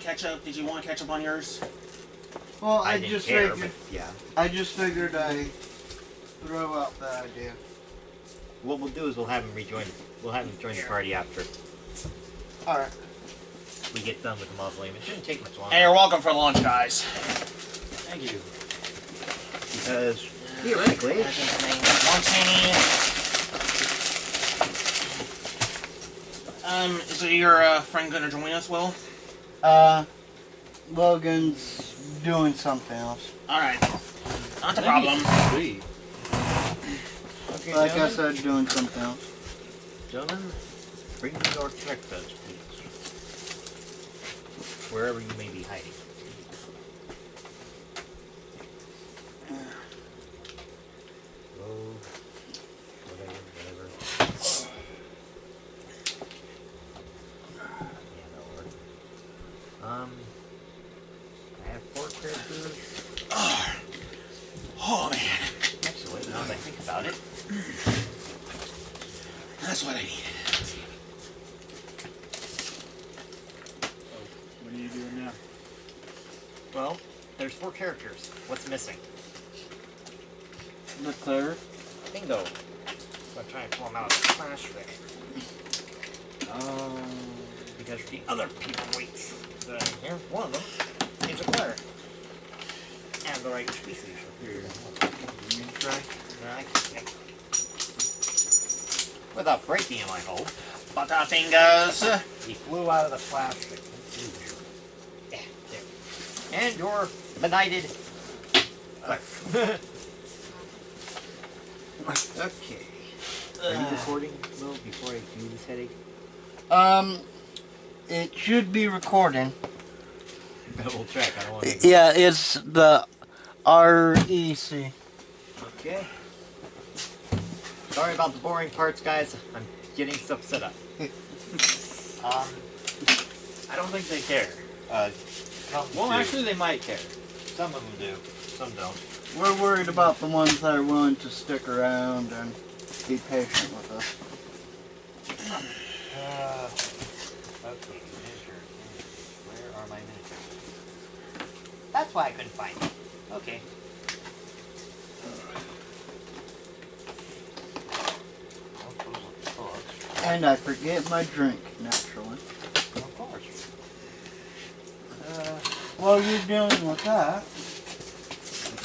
catch up? Did you want to catch up on yours? Well, I just figured. But yeah. I just figured I'd throw out the idea. What we'll do is we'll have him rejoin. We'll have him join the party after Alright. we get done with the mausoleum. It shouldn't take much longer. Hey, you're welcome for lunch, guys. Thank you. Because theoretically, is your friend gonna join us, Will? Logan's doing something else. Alright. Not a problem. Sweet. Okay, Like I said, doing something else. Gentlemen, bring me your breakfast, please. Wherever you may be hiding. Oh, whatever. Yeah, that'll work. I have 4 characters. Oh, man. Actually, now that I think about it. That's what I needed. What are you doing now? Well, there's 4 characters. What's missing? The cleric. Bingo. So I'm trying to pull them out of the trash thing. Because the other people wait that I'm here, one of them is a cleric. And the right species. Here. You try? Without breaking him, I hope. Butterfingers. He flew out of the plastic. Yeah, there. And you're benighted. Okay. Are you recording, Will, before I do this headache? It should be recording. Double check. I don't want to. Yeah, it's the REC. Okay. Sorry about the boring parts, guys. I'm getting stuff set up. I don't think they care. Well, actually, they might care. Some of them do. Some don't. We're worried about the ones that are willing to stick around and be patient with us. Okay, miniatures. Where are my miniatures? That's why I couldn't find them. Okay. And I forget my drink, naturally. Of course. While you're dealing with that,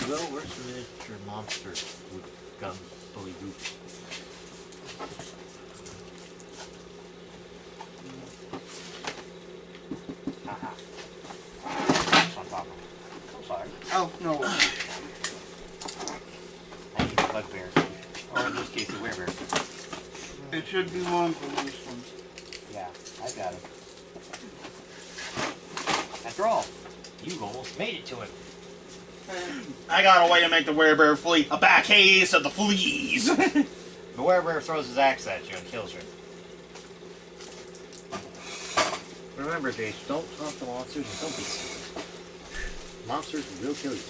Well, where's the miniature monster with gun fully goofy? Haha. That's on top of it. I'm sorry. oh no, I need a bugbear. Or in this case, a werebear. it should be one for this one. Yeah, I got it. After all, you almost made it to him. I got a way to make the werebear flee. A back case of the fleas. The werebear throws his axe at you and kills you. Remember, Jace, don't talk to monsters and don't be stupid. Monsters will kill you.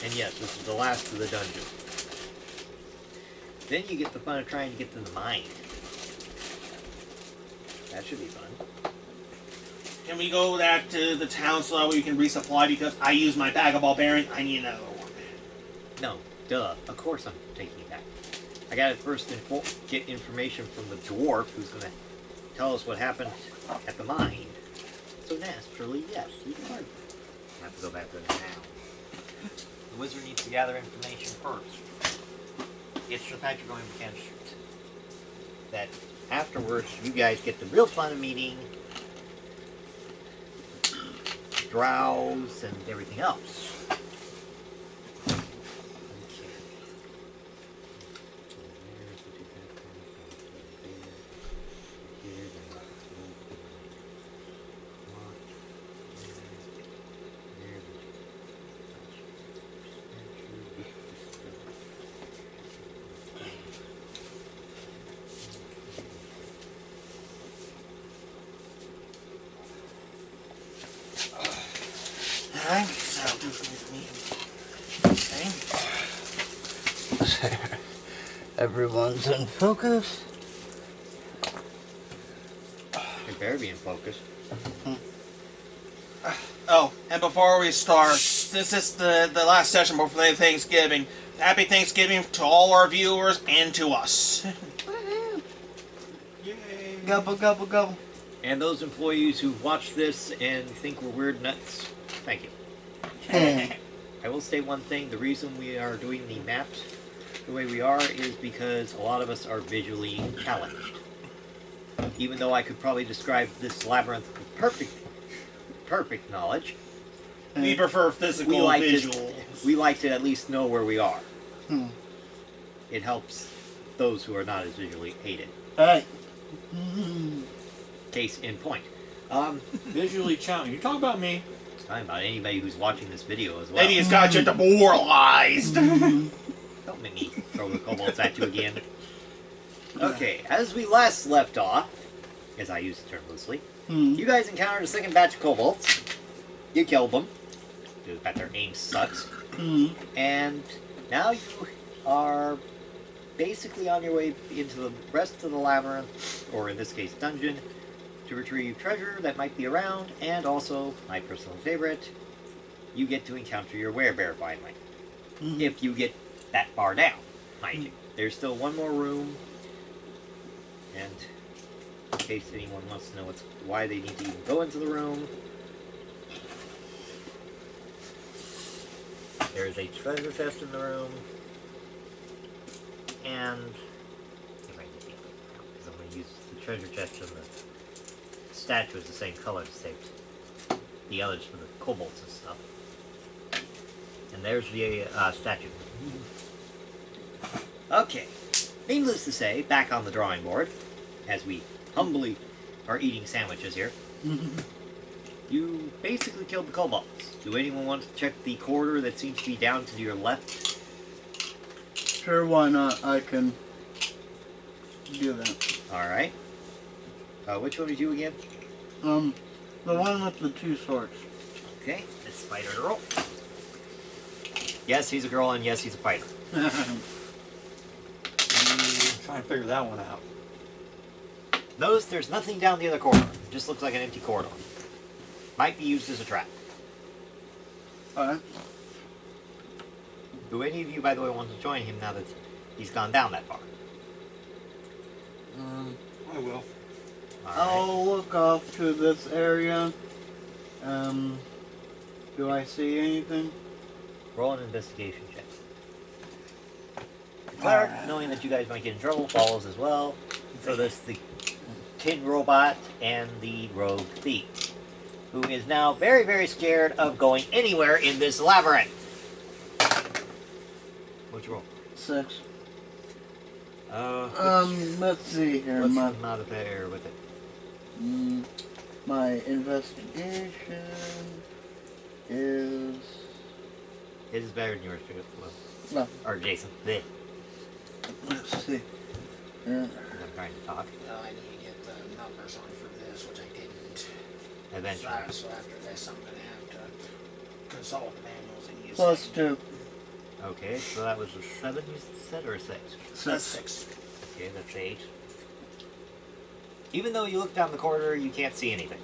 And yes, this is the last of the dungeon. Then you get the fun of trying to get to the mine. That should be fun. Can we go back to the town so that way we can resupply? Because I use my bag of barbarian. I need to know. No, duh. Of course I'm taking it back. I gotta first get information from the dwarf who's gonna tell us what happened at the mine. So naturally, yes, you are. I have to go back there now. The wizard needs to gather information first. It's the type you're going against. That afterwards, you guys get the real fun of meeting drows and everything else. Everyone's in focus. You better be in focus. Oh, and before we start, this is the last session before Thanksgiving. Happy Thanksgiving to all our viewers and to us. Yay. Gobble, gobble, gobble. And those employees who watch this and think we're weird nuts, thank you. I will say one thing, the reason we are doing the maps the way we are is because a lot of us are visually challenged. Even though I could probably describe this labyrinth with perfect knowledge, We prefer physical we like visuals. we like to at least know where we are. Hmm. It helps those who are not as visually aided. Hey. Case in point. Visually challenged. You talking about me? Talking about anybody who's watching this video as well. Maybe it's got you demoralized. Don't make me throw the kobolds at you again. Okay, as we last left off, as I use the term loosely, you guys encountered a second batch of kobolds. You killed them. Because that their aim sucks. And now you are basically on your way into the rest of the labyrinth, or in this case dungeon, to retrieve treasure that might be around, and also, my personal favorite, you get to encounter your werebear finally. If you get that far down, mind you. There's still one more room, and in case anyone wants to know why they need to even go into the room, there's a treasure chest in the room, and if I can get it out, because I'm going to use the treasure chest and the statue is the same color as the others for the kobolds and stuff. And there's the statue. Okay, needless to say, back on the drawing board, as we humbly are eating sandwiches here, you basically killed the kobolds. Do anyone want to check the corridor that seems to be down to your left? Sure, why not? I can do that. Alright. Which one is you again? The one with the two swords. Okay, it's fighter to roll. Yes, he's a girl, and yes, he's a fighter. I'm trying to figure that one out. Notice there's nothing down the other corridor. It just looks like an empty corridor. Might be used as a trap. Alright. Do any of you, by the way, want to join him now that he's gone down that far? I will. Alright. I'll look off to this area. Do I see anything? Roll an investigation check. The cleric, knowing that you guys might get in trouble, follows as well. So there's the tin robot and the rogue thief, who is now very, very scared of going anywhere in this labyrinth. What'd you roll? 6. Uh, Let's see here. what's My, the modifier with it? my investigation is... His is better than yours, too. No. Or Jason. Bleh. Let's see. I'm trying to talk. I need to get the numbers on for this, which I didn't. Eventually. So after this, I'm going to have to consult the manuals and use Plus them. 2. Okay, so that was a 7 you said, or a 6? That's 6. Okay, that's 8. Even though you look down the corridor, you can't see anything.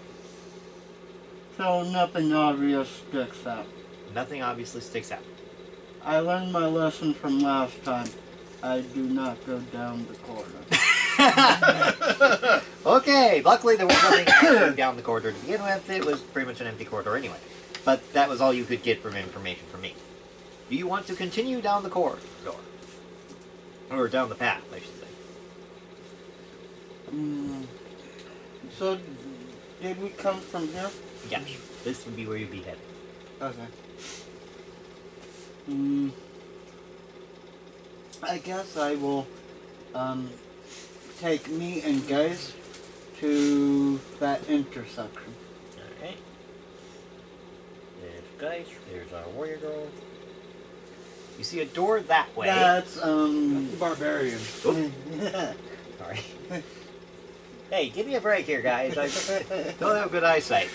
So nothing obvious sticks out. Nothing obviously sticks out. I learned my lesson from last time. I do not go down the corridor. Okay, luckily there was nothing down the corridor to begin with. It was pretty much an empty corridor anyway. But that was all you could get from information from me. Do you want to continue down the corridor? Or down the path, I should say. So, did we come from here? Yes, this would be where you'd be headed. Okay. I guess I will take me and guys to that intersection. Alright. There's guys, there's our warrior girl. You see a door that way. That's The barbarian. Sorry. Hey, give me a break here, guys. I don't have good eyesight.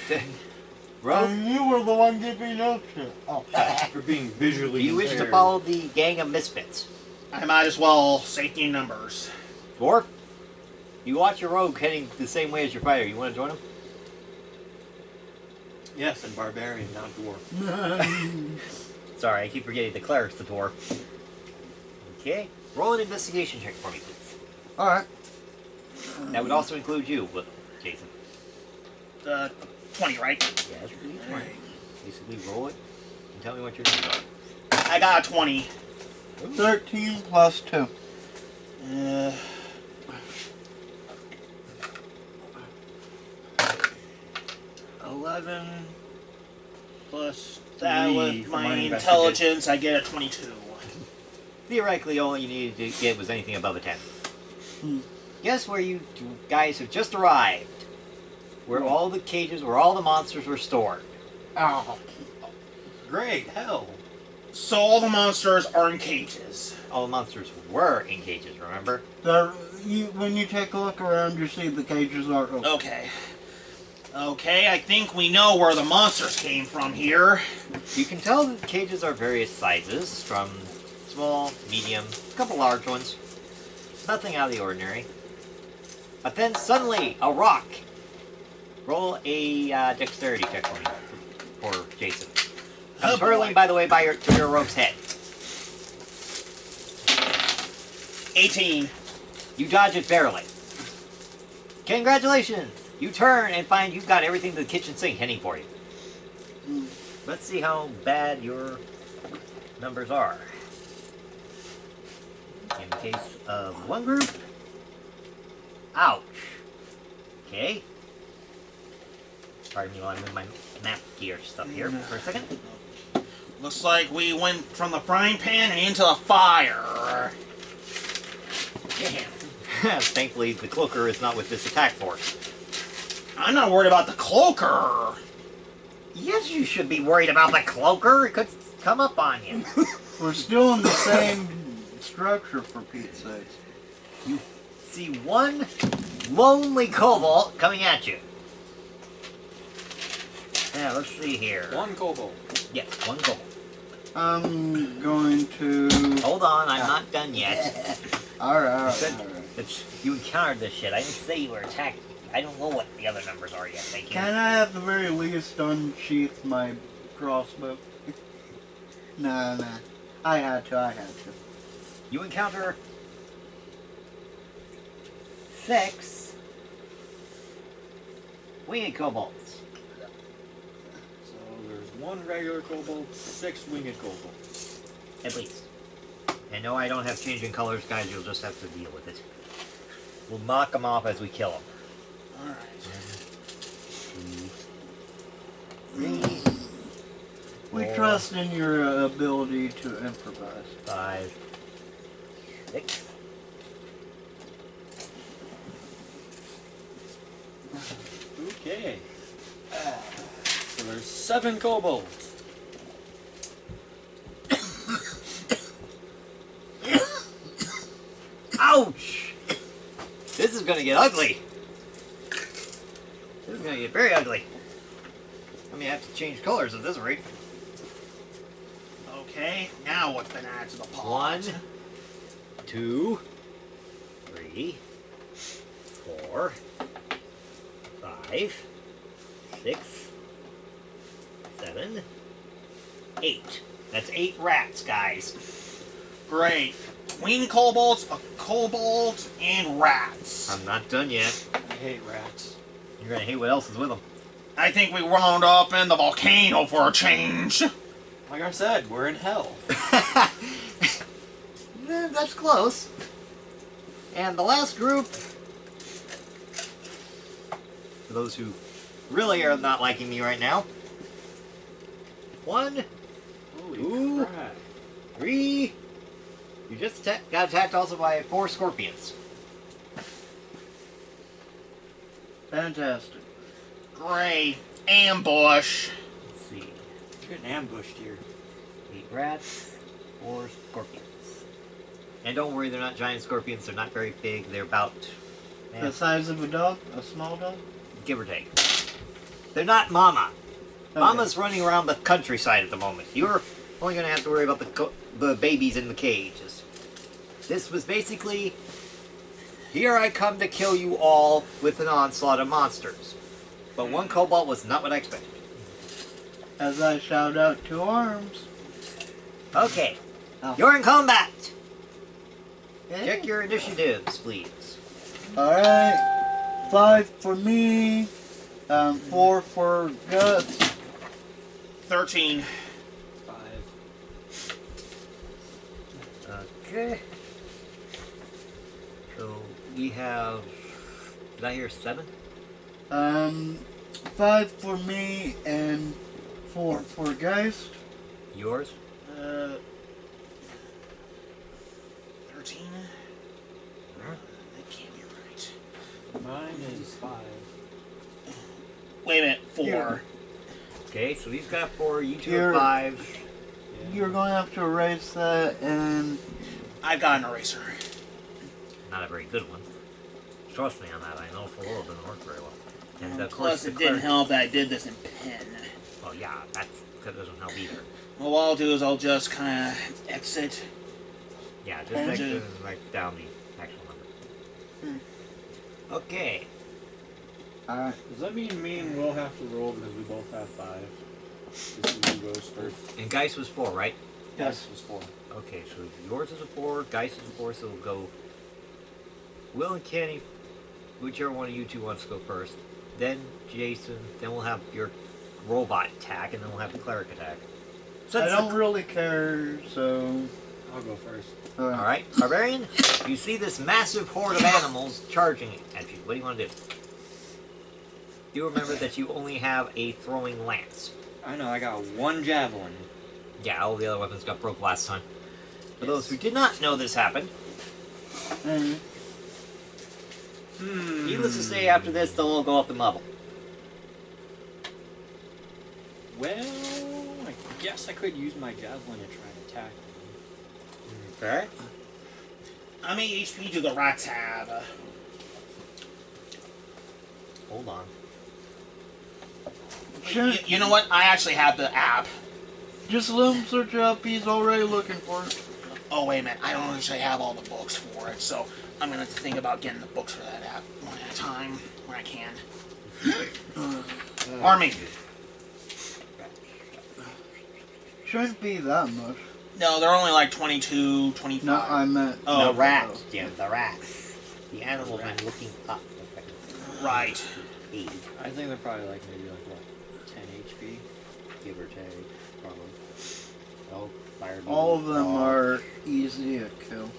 Rogue, you were the one giving up to. Oh. For being visually do you wish to impaired. follow the gang of misfits? I might as well safety in numbers. Dwarf, you watch your rogue heading the same way as your fighter. You want to join him? Yes, and barbarian, not dwarf. Sorry, I keep forgetting the cleric's the dwarf. Okay. Roll an investigation check for me, please. Alright. That would also include you, but Jason. 20, right? Yes, please. Basically, roll it and tell me what your numbers are. I got a 20. 13 plus 2. 11 plus that 3 with for my my intelligence, I get a 22. Theoretically, all you needed to get was anything above a 10. Guess where you guys have just arrived? Where all the cages, where all the monsters were stored. Oh. Great, hell. So all the monsters are in cages. All the monsters were in cages, remember? When you take a look around, you see the cages are open. Okay. Okay, I think we know where the monsters came from here. You can tell that the cages are various sizes, from small, medium, a couple large ones. Nothing out of the ordinary. But then suddenly, a rock. Roll a dexterity check for me, for Jason. Oh, Comes hurling, boy. by the way, by to your rogue's head. 18. You dodge it barely. Congratulations! You turn and find you've got everything to the kitchen sink heading for you. Let's see how bad your numbers are. In the case of one group, ouch. Okay. Pardon me while I move my map gear stuff here for a second. Looks like we went from the frying pan and into the fire. Damn. Thankfully, the cloaker is not with this attack force. I'm not worried about the cloaker. Yes, you should be worried about the cloaker. It could come up on you. We're still in the same structure, for Pete's sake. You see one lonely cobalt coming at you. Now, let's see here. One kobold. Yes, one cobalt. I'm going to... Hold on, I'm not done yet. Alright, Said alright. that you encountered this shit. I didn't say you were attacked. I don't know what the other numbers are yet. Thank you. Can I at the very least unsheath my crossbow? Nah. I had to. You encounter 6 winged kobolds. So there's one regular kobold, 6 winged kobolds. At least. And no, I don't have changing colors, guys. You'll just have to deal with it. We'll knock them off as we kill them. Alright. 1, 2, 3, We 4, trust in your ability to improvise. 5, 6. Okay. So there's 7 kobolds. Ouch! This is gonna get ugly. This is gonna get very ugly. I mean, I have to change colors at this rate. Okay, now what's been added to the pot? 1, 2, 3, 4, 5, 6, 7, 8. That's 8 rats, guys. Great. Queen kobolds, a kobold, and rats. I'm not done yet. I hate rats. You're gonna hate what else is with them. I think we wound up in the volcano for a change. Like I said, we're in hell. That's close. And the last group, for those who really are not liking me right now, 1, Holy 2, crap. 3. You just got attacked also by 4 scorpions. Fantastic. Great. Ambush. Let's see. You're getting ambushed here. 8 rats, 4 scorpions. And don't worry, they're not giant scorpions. They're not very big. They're about, The size of a dog? A small dog? give or take. They're not Mama. Okay. Mama's running around the countryside at the moment. You're only going to have to worry about the babies in the cages. This was basically, here I come to kill you all with an onslaught of monsters. But one kobold was not what I expected. As I shout out to arms. Okay, Oh. you're in combat. Okay. Check your initiatives, please. Alright. 5 for me. 4 for Guts. 13. 5. Okay. So we have, did I hear 7? 5 for me and 4 for Geist. Yours? 13? That can't be right. Mine is 5. Wait a minute, 4. Here. Okay, so he's got 4, you two You're- have 5. Yeah. You're going to have to erase that and I've got an eraser. Not a very good one. Trust me on that, I know for a little it doesn't work very well. And of course Plus, the it didn't cleric- help that I did this in pen. Well, yeah, that doesn't help either. Well, what I'll do is I'll just kind of exit. Yeah, just And extra ju- and write down the actual number. Hmm. Okay. alright. Does that mean me and Will have to roll because we both have 5? This is who goes first. And Geist was 4, right? Yes. This was 4. Okay, so yours is a 4, Geist is a 4, so we'll go Will and Kenny, whichever one of you two wants to go first. Then Jason, then we'll have your robot attack, and then we'll have the cleric attack. I don't really care, so. I'll go first. Alright, Barbarian, you see this massive horde of animals charging at you. What do you want to do? Do remember that you only have a throwing lance. I know, I got 1 javelin. Yeah, all the other weapons got broke last time. For those who did not know this happened, needless to say, after this, they'll all go up in level. Well, I guess I could use my javelin to try and attack them. Okay. How many HP do the rats have? Hold on. You know what? I actually have the app. Just let him search up, he's already looking for it. Oh, wait a minute. I don't actually have all the books for it, so I'm going to have to think about getting the books for that app one at a time when I can. Army. Shouldn't be that much. No, they're only like 22, 25. No, I meant. Oh, the rats, Jim, the rats. The animals I'm looking up. right. I think they're probably like maybe like what, 10 HP? Give or take, probably. Oh, fire All of them are easy to kill.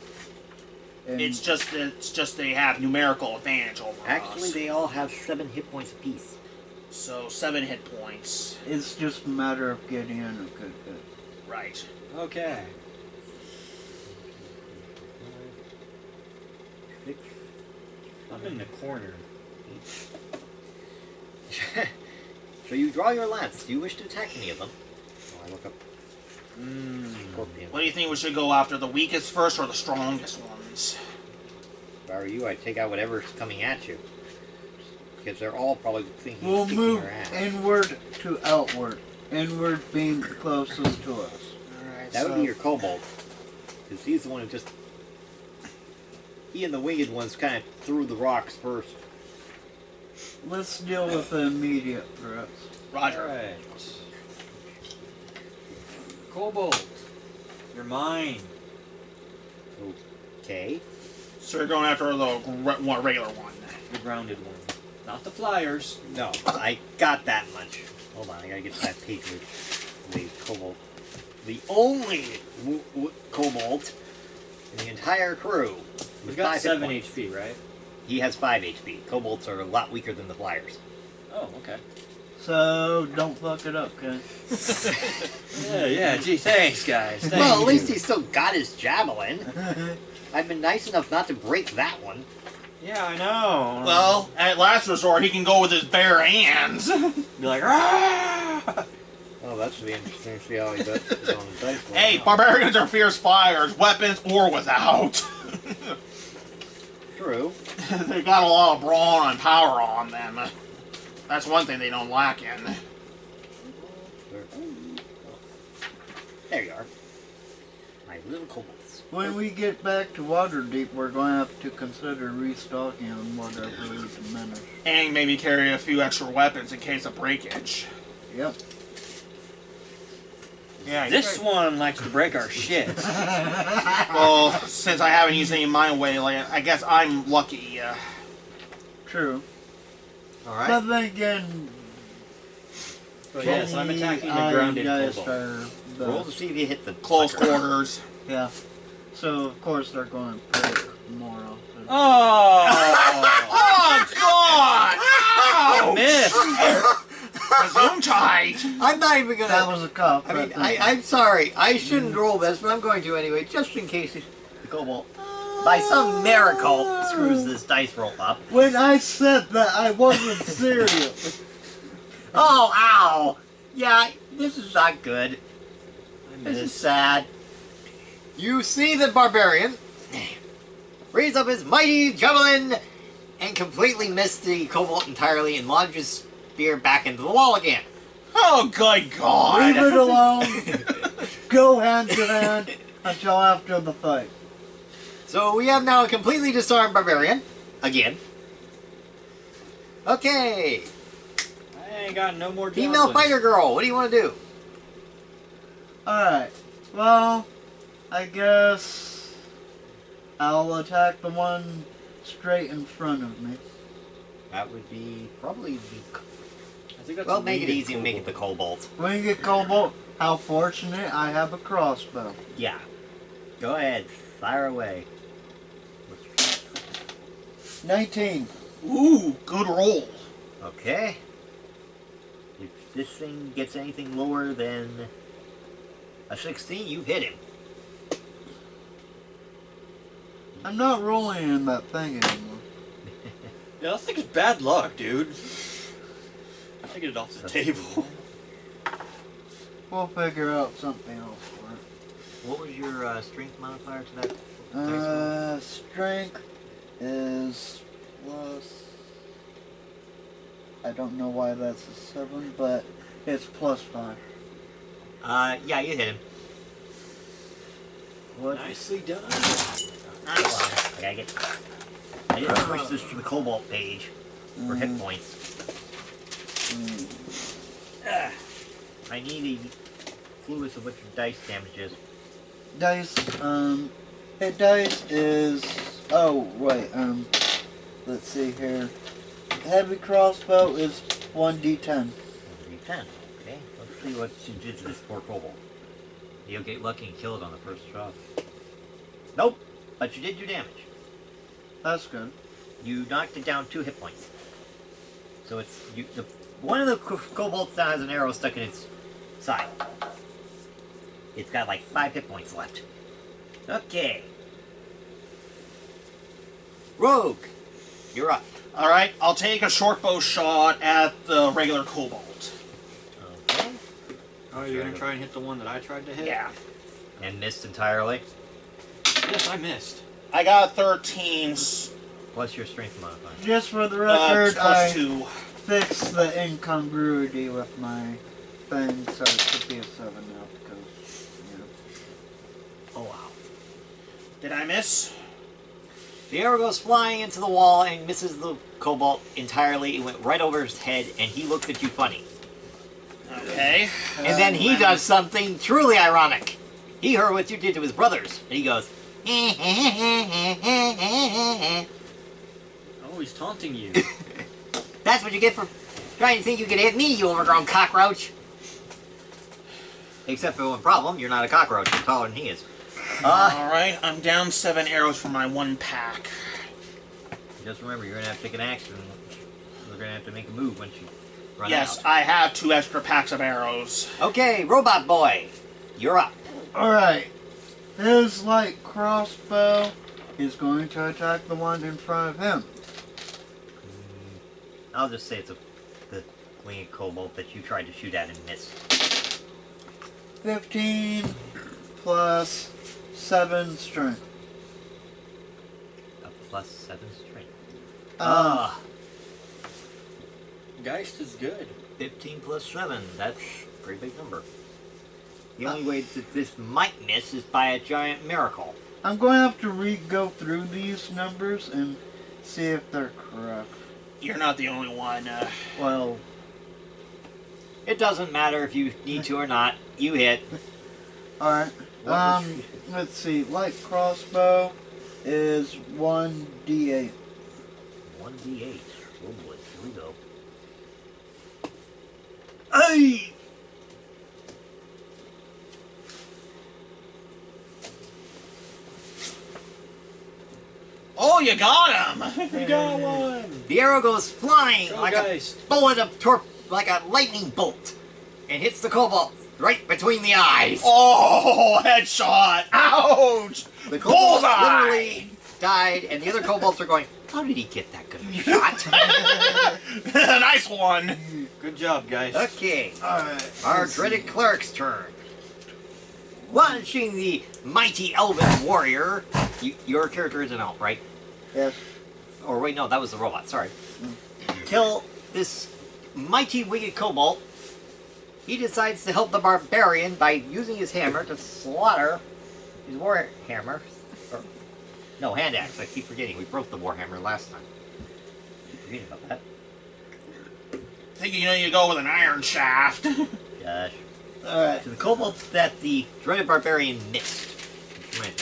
And It's just they have numerical advantage over Actually, us. they all have 7 hit points apiece. So 7 hit points. it's just a matter of getting in a good hit. Right. Okay. 6. I'm in the corner. So you draw your lance. Do you wish to attack any of them? Oh, I look up What do you think we should go after? The weakest first or the strongest ones? If I were you, I'd take out whatever's coming at you. Because they're all probably thinking We'll of kicking move your ass. inward to outward. Inward being closest to us. Alright, That would be your kobold. Because he's the one who just... He and the winged ones kind of threw the rocks first. Let's deal with the immediate threats. Roger. Alright. Kobold. You're mine. Okay. So you're going after the regular one. The grounded one. Not the flyers. No, I got that much. Hold on, I gotta get to that page with the kobold. The only kobold in the entire crew. We've with got 5 hit 7 points. HP, right? He has 5 HP. Kobolds are a lot weaker than the flyers. Oh, okay. So, don't fuck it up, okay? Yeah, gee, thanks, guys. Thank Well, at you. least he's still got his javelin. I've been nice enough not to break that one. Yeah, I know. Well, at last resort, he can go with his bare hands. Be like, ah! Oh, that should be interesting to see how he does on the dice roll. Hey, barbarians are fierce flyers, weapons or without. True. They got a lot of brawn and power on them. That's one thing they don't lack in. There you are. My little kobolds. When we get back to Waterdeep, we're going to have to consider restocking on whatever we diminish. And maybe carry a few extra weapons in case of breakage. Yep. Yeah, This one likes to break our shit. well, since I haven't used any of mine lately, I guess I'm lucky. True. Alright. But then again, But yes, I'm attacking the I grounded guys kobold. are the- Roll to see if you hit the Close sucker. quarters. Yeah. So of course they're going to break more often. Oh! Oh, God! I missed! Gesundheit! I'm not even gonna. That was a cop. I mean, right there. I'm sorry. I shouldn't roll this, but I'm going to anyway, just in case the kobold, by some miracle, screws this dice roll up. When I said that, I wasn't serious. Oh, ow! Yeah, this is not good. I This is missed. sad. You see the barbarian raise up his mighty javelin and completely miss the kobold entirely and launch his spear back into the wall again. Oh, good God! Leave it alone. Go hand to hand until after the fight. So we have now a completely disarmed barbarian. Again. Okay. I ain't got no more Female javelins. fighter girl, what do you want to do? Alright. Well, I guess I'll attack the one straight in front of me. That would be probably the... I think that's Well, a make it winged easy and make it the kobold. kobold. When you get Cobalt, how fortunate I have a crossbow. Yeah. Go ahead. Fire away. 19. Ooh, good roll. Okay. If this thing gets anything lower than a 16, you hit him. I'm not rolling in that thing anymore. Yeah, that thing's bad luck, dude. I get it off the table. We'll figure out something else for it. What was your strength modifier to that? dice roll? Strength is plus. I don't know why that's a 7, but it's plus 5. Yeah, you hit him. What? Nicely done. Nice. I gotta get. I didn't switch this to the cobalt page for hit points. I need a clue as to what your dice damage is. Dice, hit dice is. Oh, wait, let's see here. Heavy crossbow is 1d10. 10. Okay, let's see what you did to this poor kobold. You'll get lucky and kill it on the first shot. Nope, but you did your damage. That's good. You knocked it down 2 hit points. So it's one of the kobolds now has an arrow stuck in its side. It's got like 5 hit points left. Okay. Rogue, you're up. Alright, I'll take a short bow shot at the regular kobold. Okay. Oh, you're gonna try and hit the one that I tried to hit? Yeah. And missed entirely. Yes, I missed. I got a 13, What's your strength modifier? Just for the record, plus I 2. fixed the incongruity with my thing, so it should be a 7 now because, you know. Oh wow. Did I miss? The arrow goes flying into the wall and misses the kobold entirely. It went right over his head, and he looked at you funny. Okay. And then he does something truly ironic. He heard what you did to his brothers, and he goes, Oh, he's taunting you. "That's what you get for trying to think you could hit me, you overgrown cockroach." Except for one problem, you're not a cockroach. You're taller than he is. Alright, I'm down 7 arrows from my 1 pack. Just remember, you're going to have to take an action. We're going to have to make a move once you run Yes, out. I have 2 extra packs of arrows. Okay, Robot Boy, you're up. Alright. His light crossbow is going to attack the one in front of him. I'll just say it's the winged kobold that you tried to shoot at and missed. 15 plus 7 strength. A plus 7 strength. Ah. Geist is good. 15 plus 7. That's a pretty big number. The only way that this might miss is by a giant miracle. I'm going to have to go through these numbers and see if they're correct. You're not the only one. Well, It doesn't matter if you need to or not. You hit. alright. What was- Let's see. Light crossbow is 1d8. 1d8. Oh boy, here we go. Hey! Oh, you got him! We got one! The arrow goes flying Go, like guys. a bullet of like a lightning bolt, and hits the kobold right between the eyes. Oh, headshot! Ouch! The kobold Bullseye! literally died, and the other kobolds are going, "How did he get that good of a shot?" Nice one! Good job, guys. Okay, Alright. our dreaded cleric's turn. Watching the mighty elven warrior. Your character is an elf, right? Yes. Or wait, no, that was the robot. Sorry. Kill this mighty wicked kobold. He decides to help the barbarian by using his hammer to slaughter his war hammer. Or, no, hand axe. I keep forgetting. We broke the war hammer last time. Keep forgetting about that. Think you know you go with an iron shaft. Gosh. Alright. To the kobold that the dreaded barbarian missed. Right,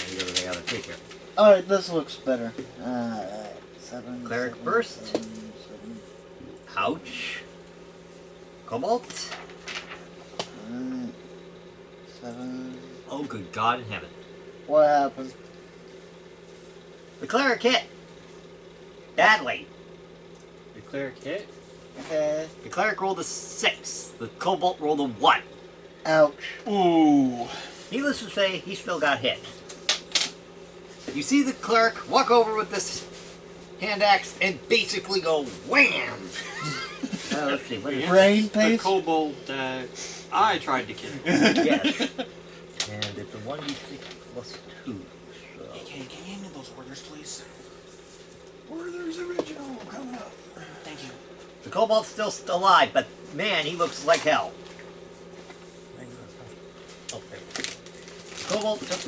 I gotta take care. Alright, this looks better. Alright. 7. Cleric 7, first. 7, 7. Ouch. Kobold. Alright. 7. Oh, good God in heaven. What happened? The cleric hit. Badly. The cleric hit. Okay. The cleric rolled a 6. The kobold rolled a 1. Ouch. Ooh. Needless to say, he still got hit. You see the cleric walk over with this hand axe and basically go wham! Let's see, what is Brain The paste? kobold I tried to kill. Yes. And it's a 1d6 plus 2. So. Can you hand me those orders, please? Werther's original coming up. Thank you. The kobold's still alive, but man, he looks like hell. Oh, there. The kobold took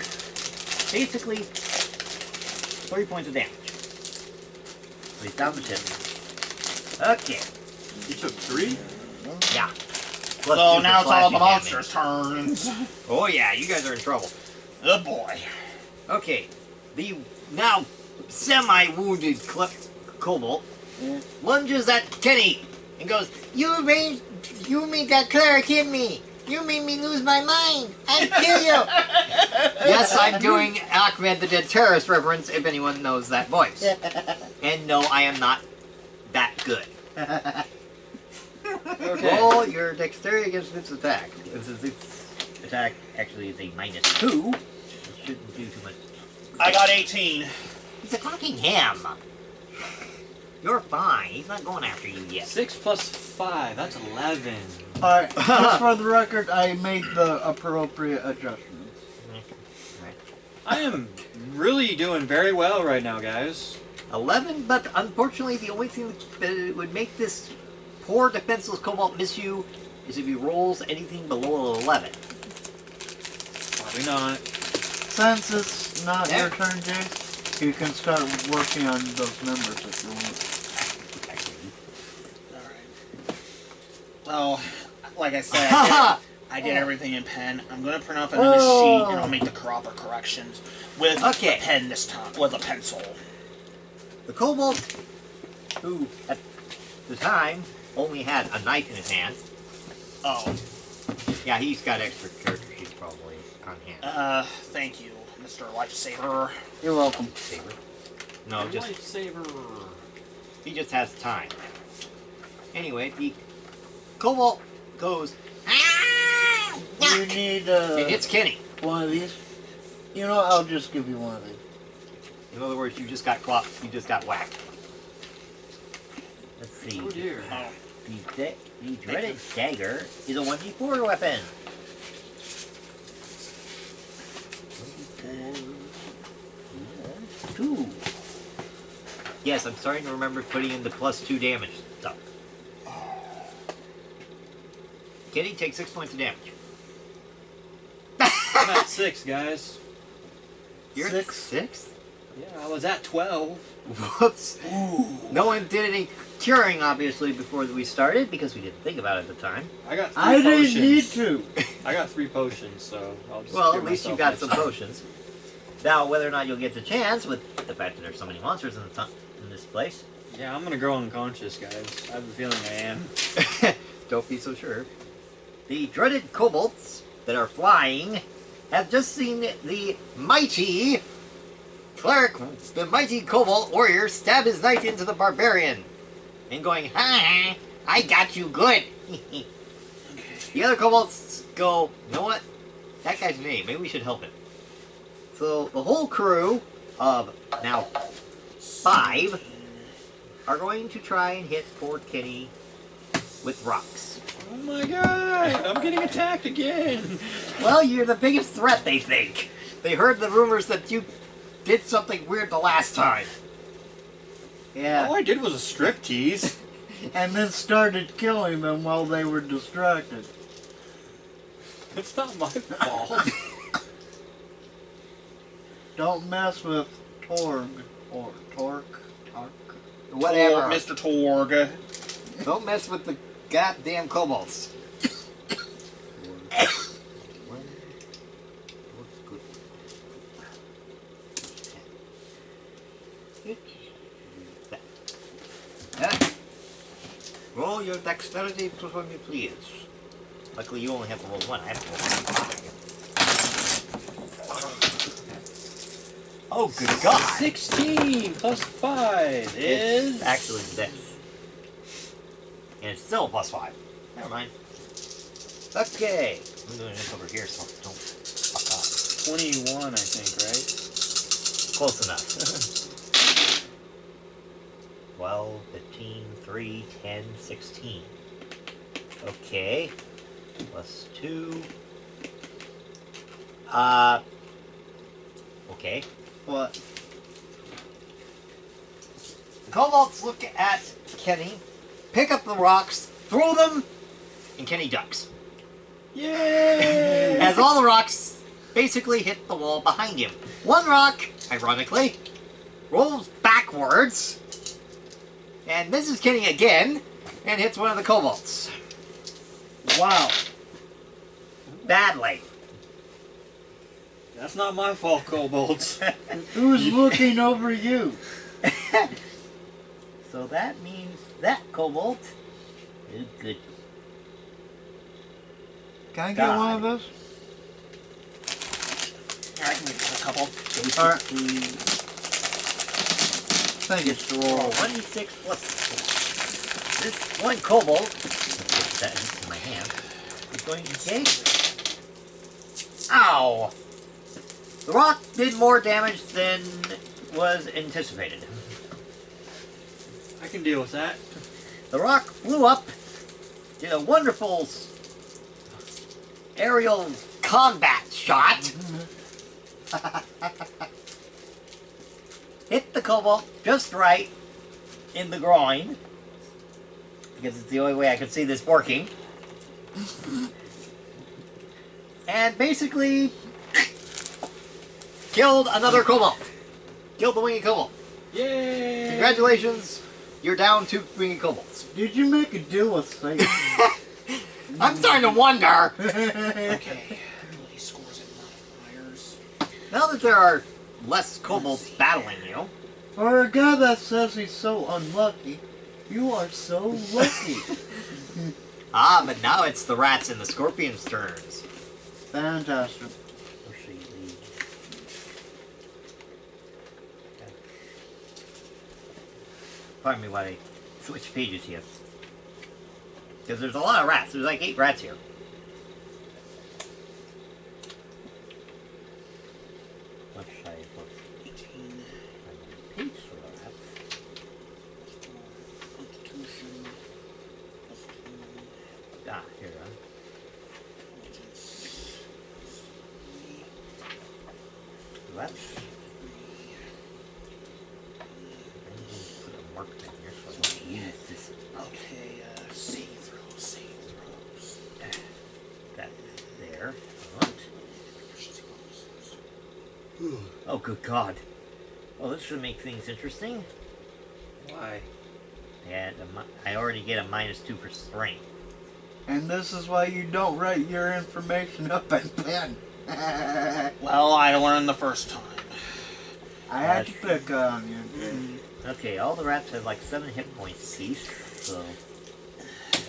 basically 3 points of damage. So he's down to 10. Okay. You took 3? Yeah. So Plus now it's all the slashing monsters' turns. damage. Oh yeah, you guys are in trouble. Good boy. Okay. The now semi-wounded kobold Yeah. lunges at Kenny and goes, You made that cleric hit me. You made me lose my mind. I kill you. Yes, I'm doing Ahmed the Dead Terrorist reference, if anyone knows that voice. And no, I am not that good. Okay. Roll your dexterity against its attack. This is its attack actually is a -2. It shouldn't do too much. I got 18. He's attacking him. You're fine. He's not going after you yet. 6 plus 5, that's 11. Alright, just for the record, I made the appropriate adjustments. Right. I am really doing very well right now, guys. 11, but unfortunately the only thing that would make this poor defenseless kobold miss you is if he rolls anything below 11. Probably not. Since it's not Yeah. your turn, Jace, you can start working on those numbers if you want. Alright. Well, like I said, I did everything in pen. I'm going to print off another sheet and I'll make the proper corrections with Okay. the pen this time, with a pencil. The kobold, who at the time only had a knife in his hand. Oh, Yeah, he's got extra character sheets probably on hand. thank you, Mr. Lifesaver. You're welcome. Favorite? No, just Lifesaver. he just has time. Anyway, the kobold goes You need and hits Kenny. one of these. You know, I'll just give you one of these. In other words, you just got clopped. You just got whacked. Let's see. Oh dear. Oh, The dreaded dagger is a 1d4 weapon. 1d4. 2. Yes, I'm starting to remember putting in the +2 damage stuff. Kenny takes 6 points of damage. I'm at 6, guys. You're at 6th? Yeah, I was at 12. Whoops. No one did any curing, obviously, before we started, because we didn't think about it at the time. I got 3 I potions. didn't need to. I got 3 potions, so I'll just Well, cure at least you myself got next some time. potions. Now, whether or not you'll get the chance, with the fact that there's so many monsters in this place, Yeah, I'm gonna go unconscious, guys. I have a feeling I am. don't be so sure. The dreaded kobolds that are flying have just seen the mighty cleric, the mighty kobold warrior, stab his knife into the barbarian, and going, "Ha! I got you good." The other kobolds go, "You know what? That guy's me. Maybe we should help him." So the whole crew of now 5 are going to try and hit poor Kenny with rocks. Oh my god! I'm getting attacked again! Well, you're the biggest threat, they think. They heard the rumors that you did something weird the last time. Yeah. All I did was a striptease. And then started killing them while they were distracted. It's not my fault. Don't mess with Torg or Torque. Whatever. Mr. Torg. Don't mess with the goddamn kobolds. Roll your dexterity plus one, you please. Luckily, you only have to roll 1. I have to roll 5. Oh, good God! 16 plus 5 is... It's actually this. And it's still a plus 5. Never mind. Okay. I'm doing this over here, so don't fuck up. 21, I think, right? Close enough. 12, 15, 3, 10, 16. Okay. Plus 2. Okay. What? The kobolds look at Kenny, pick up the rocks, throw them, and Kenny ducks. Yay! As all the rocks basically hit the wall behind him. One rock, ironically, rolls backwards and misses Kenny again and hits one of the kobolds. Wow. Badly. That's not my fault, kobolds. Who's looking over you? So that means that kobold is good. Can I get God. one of those? Here, I can give you a couple. Alright. Thank you. To roll 1d6 plus this one kobold. Let's get that in my hand. Is going to take. Ow! The rock did more damage than was anticipated. I can deal with that. The rock flew up, did a wonderful aerial combat shot. Hit the kobold just right in the groin, because it's the only way I could see this working. And basically killed another kobold. Killed the winged kobold. Yay! Congratulations, you're down 2 winged kobolds. Did you make a deal with Satan? I'm starting to wonder. Okay. These scores and modifiers. Now that there are less kobolds battling you, For a guy that says he's so unlucky, you are so lucky. but now it's the rats and the scorpions' turns. Fantastic. Pardon me while I switch pages here. Because there's a lot of rats. There's like 8 rats here. What should I put? 18. Page for the rats. Constitution. Plus 2. Ah, here we go. Rats. Put a mark in here so I don't use this. Okay, save throws. That. That there. Right. Oh, good God. Well, this should make things interesting. Why? Yeah, I already get a -2 for strength. And this is why you don't write your information up in pen. Well, I learned the first time. I had to pick on you. Okay, all the rats have like 7 hit points each, so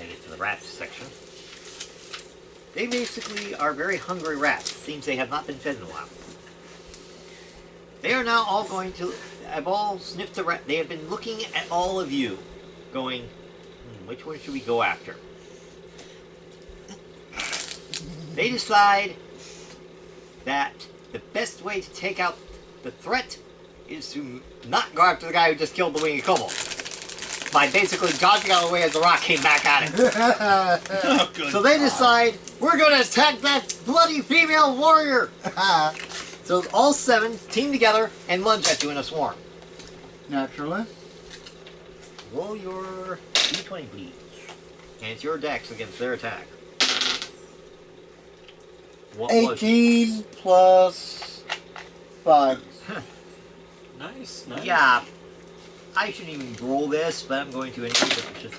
I get to the rats section. They basically are very hungry rats. Seems they have not been fed in a while. They are now all going to... I've all sniffed the rat. They have been looking at all of you, going, which one should we go after? They decide that the best way to take out the threat is to not go after the guy who just killed the winged kobold. By basically dodging out of the way as the rock came back at him. Oh, good So they God. decide, we're going to attack that bloody female warrior! So all 7 team together and lunge at you in a swarm. Naturally. Roll your d20, please. And it's your dex against their attack. What was it? 18 plus 5. Nice, nice. Yeah. I shouldn't even roll this, but I'm going to anyway. Just...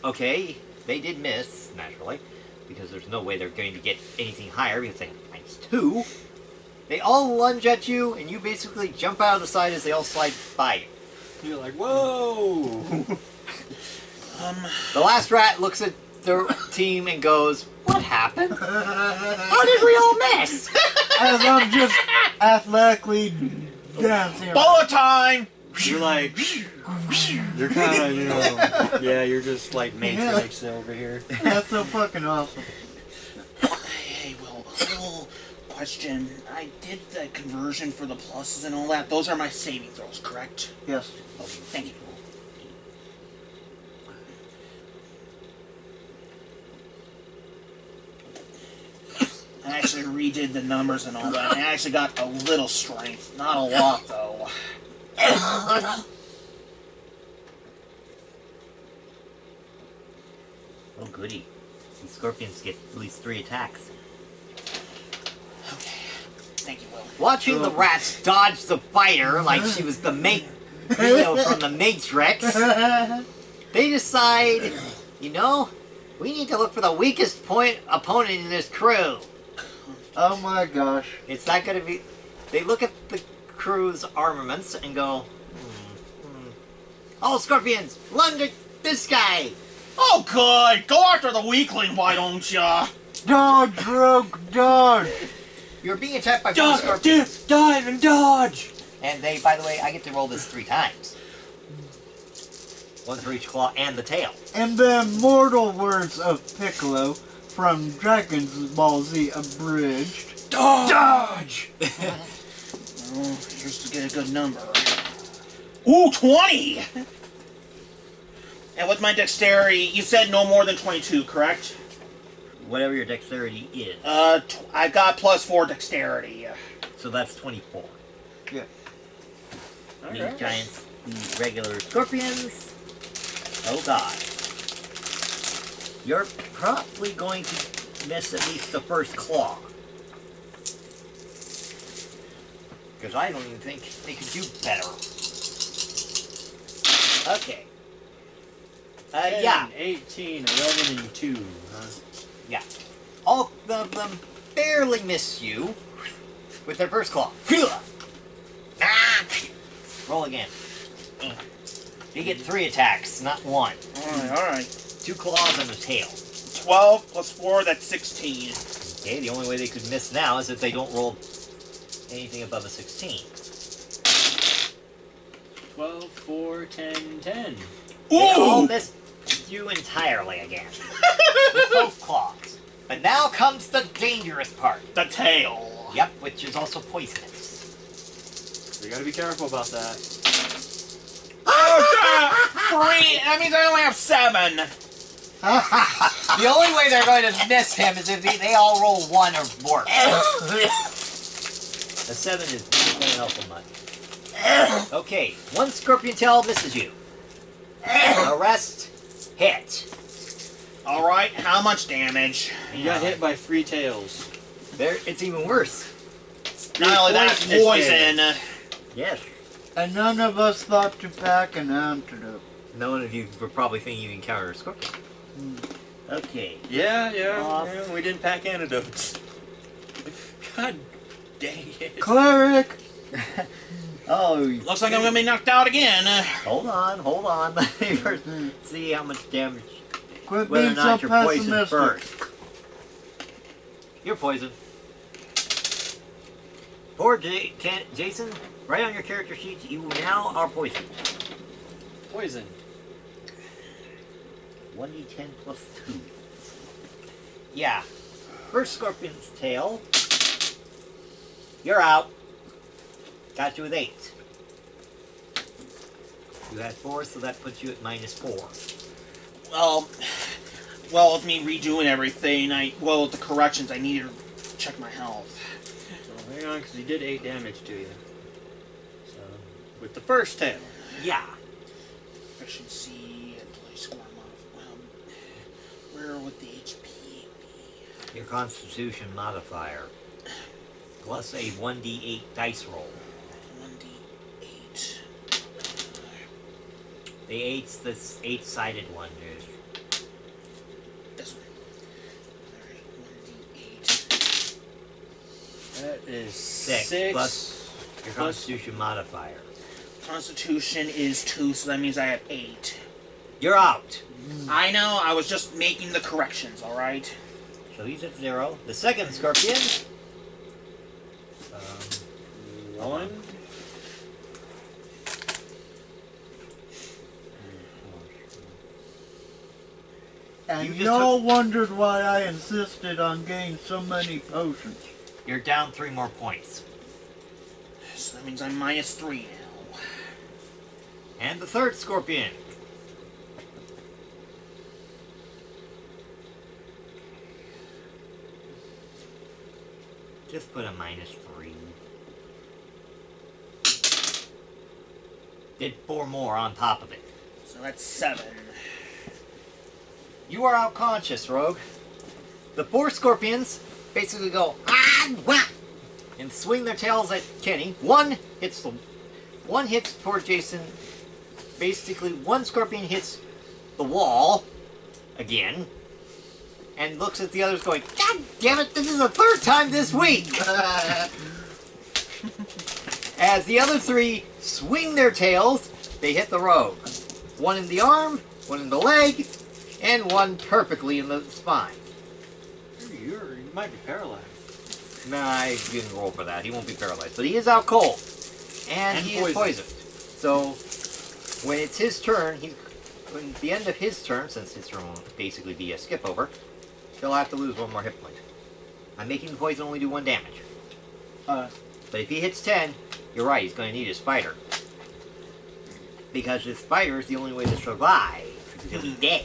Okay, they did miss, naturally, because there's no way they're going to get anything higher because they have -2. They all lunge at you, and you basically jump out of the side as they all slide by you. You're like, whoa! The last rat looks at their team and goes, what happened? How did we all miss? As I'm just athletically dancing. Bullet time! You're like, you're kind of, you know, yeah, you're just like Matrix over here. That's so fucking awesome. Hey, well, a little question. I did the conversion for the pluses and all that. Those are my saving throws, correct? Yes. Okay, thank you. I actually redid the numbers and all that. I actually got a little strength. Not a lot, though. Oh, goody. These scorpions get at least 3 attacks. Okay. Thank you, Will. Watching the rats dodge the fighter like she was the from the Matrix, they decide, you know, we need to look for the weakest opponent in this crew. Oh my gosh. It's not going to be... They look at the crew's armaments and go, all scorpions, lunge at this guy. Oh, good. Go after the weakling, why don't ya? Dodge, rogue, dodge. You're being attacked by 4 scorpions. Dip, dive, and dodge! And they, by the way, I get to roll this 3 times. 1 for each claw and the tail. And the immortal words of Piccolo from Dragon's Ball Z abridged. Dodge! Oh, here's to get a good number. Ooh, 20! And with my dexterity, you said no more than 22, correct? Whatever your dexterity is. I got +4 dexterity. So that's 24. Yeah. These Alright. giants, these regular scorpions. Oh god. You're probably going to miss at least the first claw. Because I don't even think they could do better. Okay. 10, Yeah. 18, 11, and 2. Huh? Yeah. All of them barely miss you with their first claw. Ah! Roll again. You get 3 attacks, not 1. Alright. 2 claws and a tail. 12 plus 4, that's 16. Okay, the only way they could miss now is if they don't roll anything above a 16. 12, 4, 10, 10. They all Ooh! miss you entirely again. With both claws. But now comes the dangerous part. The tail. Yep, which is also poisonous. So you gotta be careful about that. Oh, 3! That means I only have 7. The only way they're going to miss him is if they all roll 1 or worse. A 7 is not going to help them much. Okay, 1 scorpion tail misses you. The rest hit. Alright, how much damage? You got hit by 3 tails. There, it's even worse. Not only that, Poison is poison. Yes. And none of us thought to pack an antidote. None of you were probably thinking you encountered a scorpion. Okay. Yeah, we didn't pack antidotes. God dang it. Cleric! Oh, Looks like I'm gonna be knocked out again. hold on. Let me first see how much damage. Quit Whether or being so not you're poisoned pessimistic. first. You're poisoned. Poor Jason, right on your character sheet, you now are poisoned. Poison. 1d10 plus 2. Yeah. First scorpion's tail. You're out. Got you with 8. You had 4, so that puts you at -4. Well, with me redoing everything, with the corrections, I needed to check my health. So hang on, because he did 8 damage to you. So, with the first tail. Yeah. Efficiency, place where where would the HP be? Your constitution modifier. Plus a 1d8 dice roll. 1d8. The 8's this 8-sided one. This one. Alright, 1d8. That is 6 plus your plus- constitution modifier. Constitution is 2, so that means I have 8. You're out. I know, I was just making the corrections, alright? So he's at 0. The second scorpion. 1. And You just y'all wondered why I insisted on getting so many potions. You're down 3 more points. So that means I'm -3 now. And the third scorpion. Just put a -3. Did 4 more on top of it. So that's 7. You are unconscious, Rogue. The 4 scorpions basically go ah, wah, and swing their tails at Kenny. One hits toward Jason. Basically, one scorpion hits the wall again, and looks at the others, going, "God damn it! This is the 3rd time this week." As the other 3 swing their tails, they hit the rogue. One in the arm, one in the leg, and one perfectly in the spine. You might be paralyzed. Nah, I didn't roll for that. He won't be paralyzed, but he is out cold, and he is poisoned. poisoned. So when it's his turn, when the end of his turn, since his turn will basically be a skip over, he'll have to lose 1 more hit point. I'm making the poison only do 1 damage. But if he hits 10, you're right. He's going to need a spider, because his spider is the only way to survive. He'll be dead.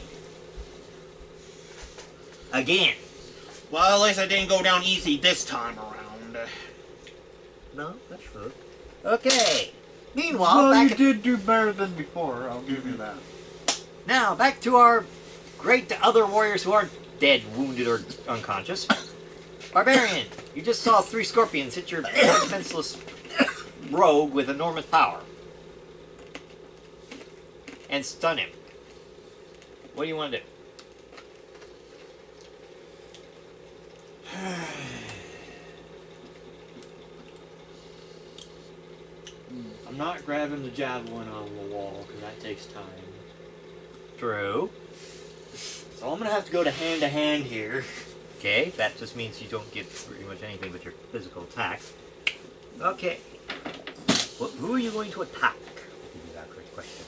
Again. Well, at least I didn't go down easy this time around. No, that's true. Okay. Meanwhile, Well, back you did do better than before, I'll give you that. now back to our great other warriors who aren't dead, wounded, or unconscious. Barbarian, you just saw 3 scorpions hit your defenseless rogue with enormous power and stun him. What do you want to do? I'm not grabbing the javelin on the wall, because that takes time. True. So I'm going to have to go to hand here. Okay, that just means you don't get pretty much anything with your physical attack. Okay. Well, who are you going to attack? That's a great question.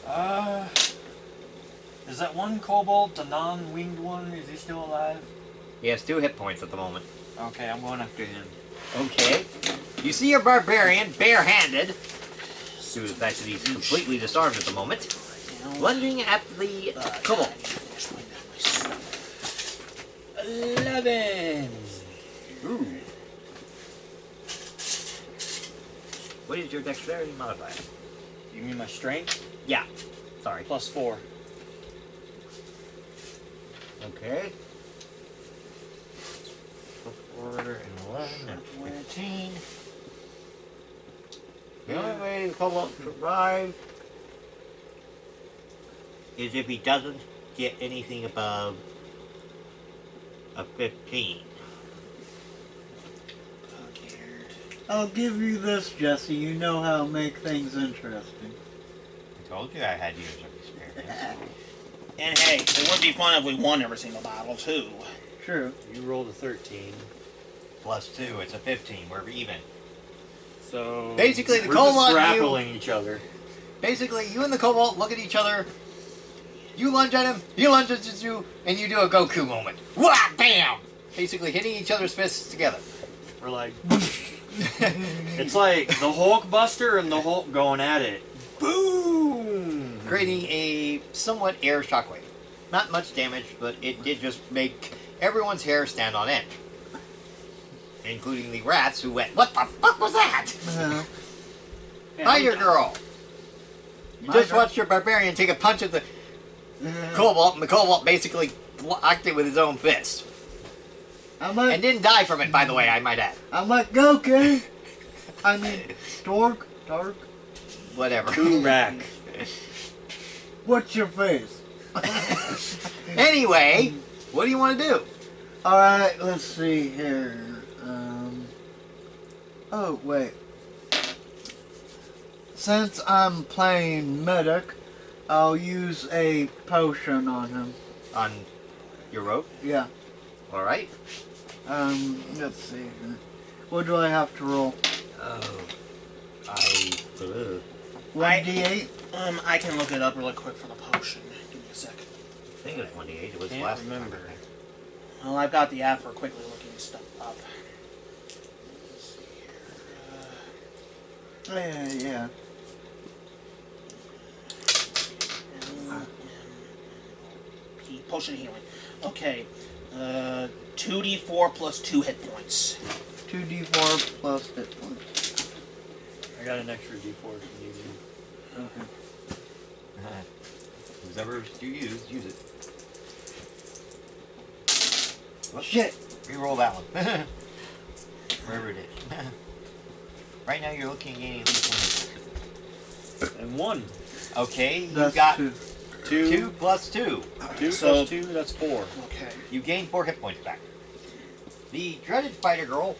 Is that one kobold, the non-winged one, is he still alive? He has 2 hit points at the moment. Okay, I'm going after him. Okay. You see a barbarian barehanded, due to the fact that he's completely disarmed at the moment, lunging at the kobold. 11! Ooh. What is your dexterity modifier? You mean my strength? Yeah. Sorry. Plus 4. Okay. 4 and 11 and 15. The only way the Cobalt survive is if he doesn't get anything above a 15. I'll give you this, Jesse. You know how to make things interesting. I told you I had years of experience. And hey, it would be fun if we won every single battle, too. True. You rolled a 13. Plus 2, it's a 15. We're even. So Basically, the we're Cobalt just and grappling each other. Basically, you and the Cobalt look at each other. You lunge at him, he lunges at you, and you do a Goku moment. Wah! Bam! Basically hitting each other's fists together. We're like, it's like the Hulk Buster and the Hulk going at it. Boom! Creating a somewhat air shockwave. Not much damage, but it did just make everyone's hair stand on end. Including the rats who went, "What the fuck was that?" Fighter girl! You just watched your barbarian take a punch at the Cobalt, and the Cobalt basically blocked it with his own fist. And didn't die from it, by the way, I might add. I'm like, Goku! I mean, Dark. Whatever. Rack. What's your face? Anyway, what do you want to do? Alright, let's see here. Oh, wait. Since I'm playing medic, I'll use a potion on him. On your rope? Yeah. Alright. Let's see here. What do I have to roll? Oh. 1d8? I can look it up really quick for the potion. Give me a sec. I think it was 1d8. It was Can't last remember. time. Well, I've got the app for quickly looking stuff up. Let's see here. Yeah. Potion of healing. Okay. 2d4 plus 2 hit points. 2d4 plus hit points. I got an extra D4 if you need it. Okay. Whoever you use it. Whoops. Shit! Reroll that one. Wherever it is. Right now you're looking at gaining at least 1 hit. And 1. Okay, you That's got 2. 2 plus 2. 2 So- plus 2, that's 4. Okay. You gain 4 hit points back. The dreaded fighter girl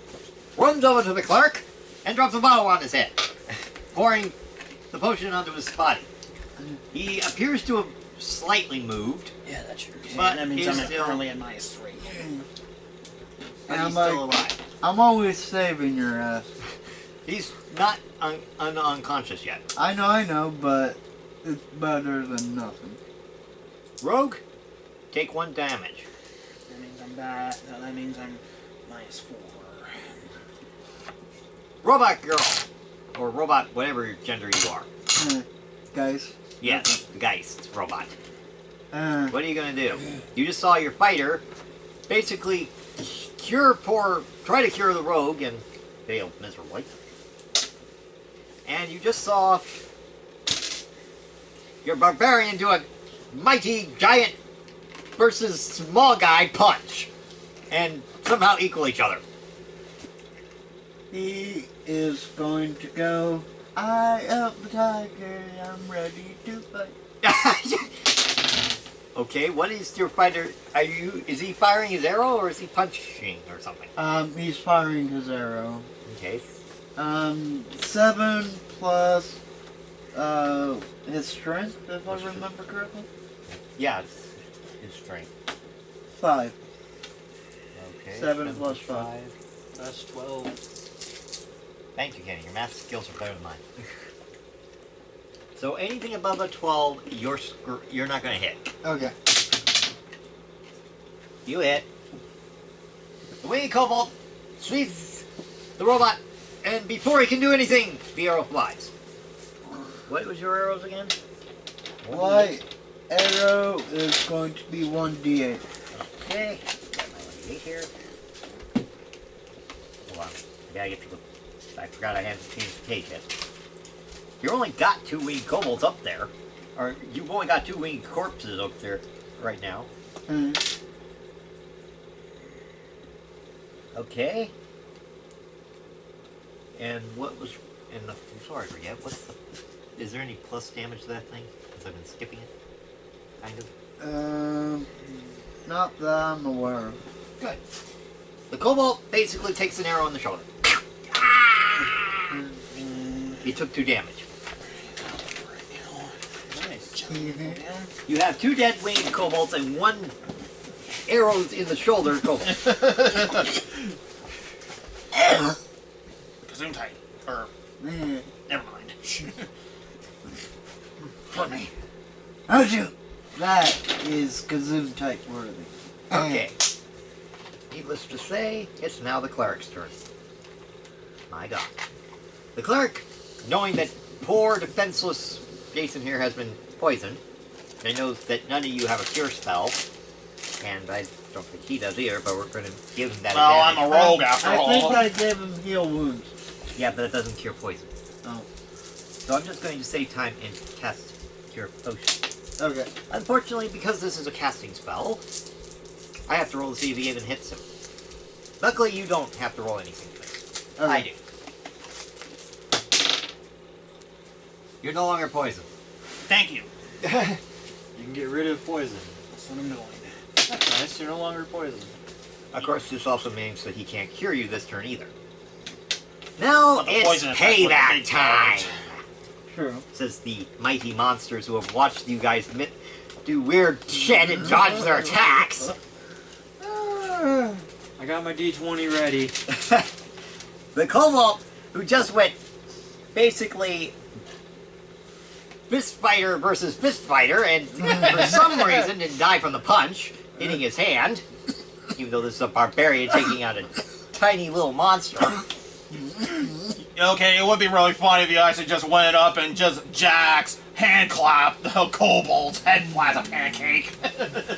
runs over to the clerk and drops a bottle on his head, pouring the potion onto his body. He appears to have slightly moved, Yeah, that's yours. Okay, but that means he's I'm still, currently at -3. but And he's I'm still like- alive. I'm always saving your ass. He's not unconscious yet. I know, but it's better than nothing. Rogue, take 1 damage. That means I'm back. That means I'm -4. Robot girl, or robot, whatever gender you are. Guys. Yes, the Geist robot. Uh, What are you gonna do? You just saw your fighter basically try to cure the rogue and failed miserably. And you just saw your barbarian do a mighty giant versus small guy punch and somehow equal each other. he is going to go, I am the tiger, I'm ready to fight. Okay, what is your fighter? Is he firing his arrow or is he punching or something? He's firing his arrow. Okay. 7 plus, his strength, if I remember correctly. Yeah, it's his strength. 5. Okay. 7 plus 5. That's 12. Thank you, Kenny. Your math skills are better than mine. So anything above a 12, you're not going to hit. Okay. You hit. The winged cobalt sweeps the robot, and before he can do anything, the arrow flies. What was your arrows again? My arrow is going to be 1d8. Okay. Got my 1d8 here. Hold on. I gotta get to the... I forgot I hadn't changed the cage yet. You only got 2 winged kobolds up there. Or you've only got 2 winged corpses up there right now. Okay. And what was And before I forget, is there any plus damage to that thing? Because I've been skipping it. Kind of. Not that I'm aware of. Good. The Cobalt basically takes an arrow in the shoulder. You took 2 damage. Nice. You have 2 dead winged kobolds and 1 arrows in the shoulder kobold. Kazoom tight. Or, Man, never mind. funny. How'd you? That is Kazoom type worthy. Okay. Needless to say, it's now the cleric's turn. My god. The cleric, knowing that poor defenseless Jason here has been poisoned, and knows that none of you have a cure spell, and I don't think he does either, but we're going to give him that Well, I'm advantage. a rogue after I all. think I gave him heal wounds. Yeah, but it doesn't cure poison. Oh, So I'm just going to save time and cast Cure Potion. okay. Unfortunately, because this is a casting spell, I have to roll to see if he even hits him. Luckily, you don't have to roll anything for this. Okay. I do. You're no longer poisoned. Thank you. You can get rid of poison. That's what I'm doing. That's nice. You're no longer poisoned. Of course, this also means that he can't cure you this turn either. Now The it's poison effect with the payback big time, damage. True. says the mighty monsters who have watched you guys do weird shit and dodge their attacks. I got my D20 ready. The Cobalt, who just went basically fist fighter versus fist fighter, and for some reason didn't die from the punch, hitting his hand, even though this is a barbarian taking out a tiny little monster. Okay, it would be really funny if you actually just went up and just jacks, hand clapped the kobold's head flat as a pancake.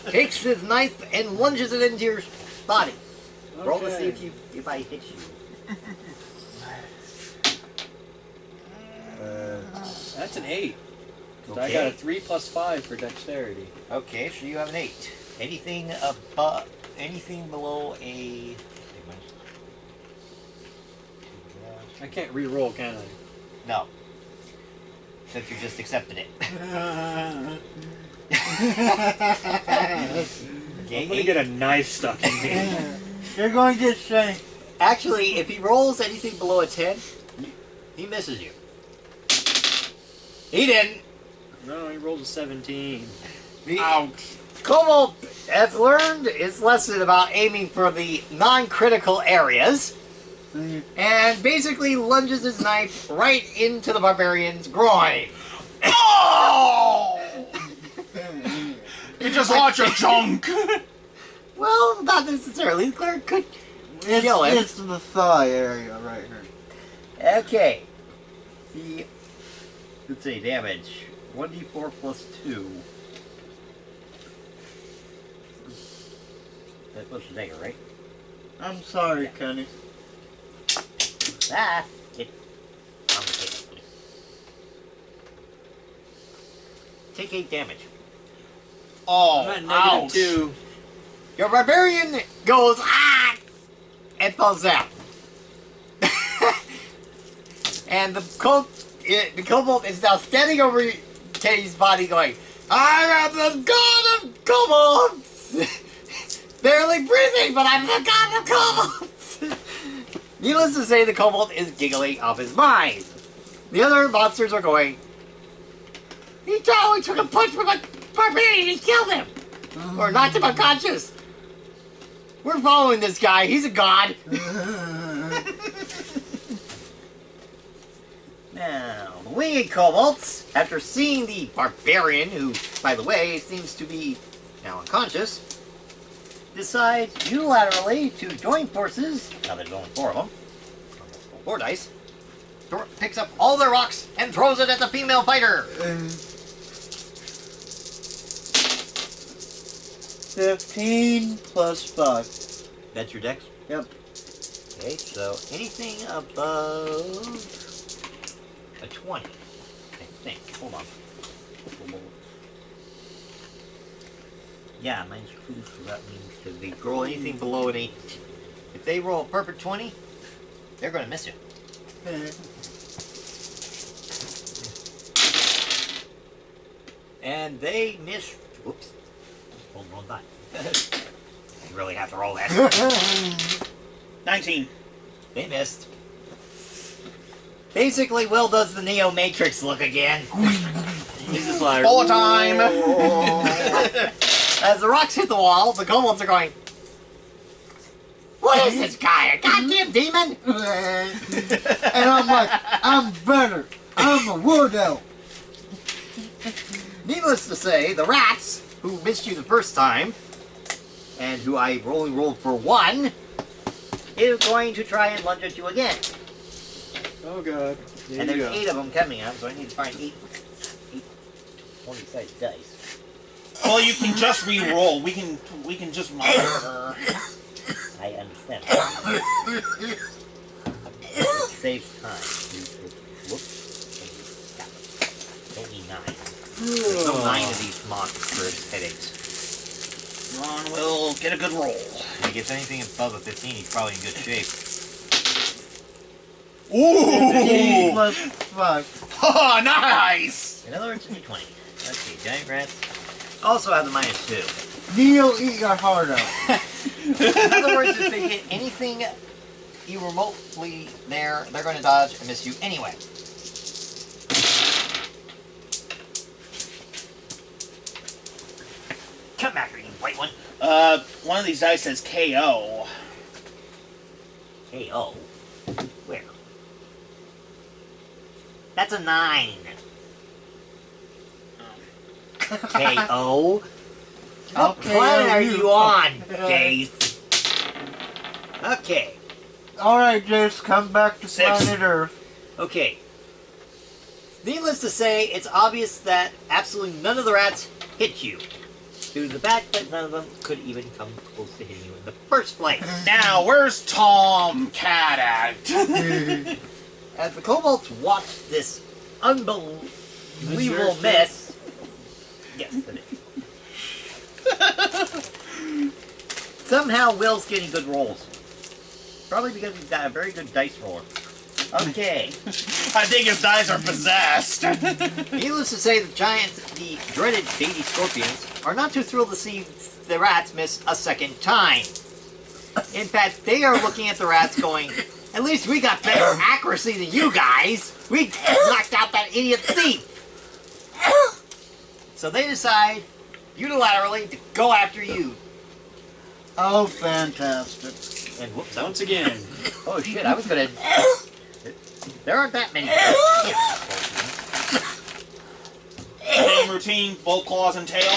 Takes his knife and lunges it into your body. Roll to see Okay. if I hit you. That's an 8. So I Okay. got a 3 plus 5 for dexterity. Okay, so you have an 8. Anything below a... I can't re-roll, can I? No. Since you just accepted it. Okay, I'm gonna get a knife stuck in me. You're going to get shanked. Actually, if he rolls anything below a 10, he misses you. He didn't. No, he rolled a 17. The Ouch. Kobold has learned his lesson about aiming for the non-critical areas, and basically lunges his knife right into the barbarian's groin. Oh! You just lost your junk. Well, not necessarily. The cleric could kill him. It's the thigh area right here. Okay. Let's see, damage. 1d4 plus 2. That was the dagger, right? I'm sorry, Kenny. Ah! I'm gonna take it. Take 8 damage. Oh, I'm at ouch. -2. Your barbarian goes, ah! And falls down. And the kobold is now standing over Kenny's body going, I am the god of kobolds! Barely breathing, but I'm the god of kobolds! Needless to say, the kobold is giggling off his mind. The other monsters are going, he totally took a punch from a barbarian, he killed him! Or knocked him unconscious. We're following this guy, he's a god. Now, the winged kobolds, after seeing the barbarian, who, by the way, seems to be now unconscious, decide unilaterally to join forces, now there's only 4 of them, 4 dice, picks up all their rocks and throws it at the female fighter. 15 plus 5. That's your dex? Yep. Okay, so anything above a 20, I think. Hold on. Yeah, mine's 2, so that means if they roll anything below an 8, if they roll a perfect 20, they're going to miss you. And they missed. Whoops. Hold on, die. You really have to roll that. 19. They missed. Basically, Will does the Neo Matrix look again. He's just like, Bullet time! As the rocks hit the wall, the golems are going, "What is this guy? A goddamn demon?" And I'm like, I'm better. I'm a wood elf. Needless to say, the rats, who missed you the first time, and who I only rolled for 1, is going to try and lunge at you again. oh god. There And you there's go. 8 of them coming up, so I need to find 8 20-sided dice. Well, you can just re-roll. We can just monitor. I understand. It saves time. Whoops. Don't need 9. There's no 9 of these monstrous headaches. Ron will get a good roll. If he gets anything above a 15, he's probably in good shape. 15 Ooh! plus 5. Oh, nice! In other words, a d20. Let's see, giant rats also have the -2. Neil, eat your heart out. In other words, if they hit anything you remotely there, they're going to dodge and miss you anyway. Come back here, you white one. One of these dice says KO. KO? Where? That's a 9. KO? What Okay, planet are you. you on, Jace? Okay. Alright, Jace, come back to 6. planet Earth. Okay. Needless to say, it's obvious that absolutely none of the rats hit you. Due to the fact that none of them could even come close to hitting you in the first place. Now, where's Tom Cat at? As the kobolds watched this unbelievable mess... Yes, it is. Somehow Will's getting good rolls. Probably because he's got a very good dice roller. Okay. I think his dice are possessed. Needless to say, the dreaded baby scorpions are not too thrilled to see the rats miss a second time. In fact, they are looking at the rats going, "At least we got better accuracy than you guys. We knocked out that idiot thief." So they decide, unilaterally, to go after you. Oh, fantastic. And whoops, Once again. oh shit, I was gonna... There aren't that many. Same routine, both claws and tail.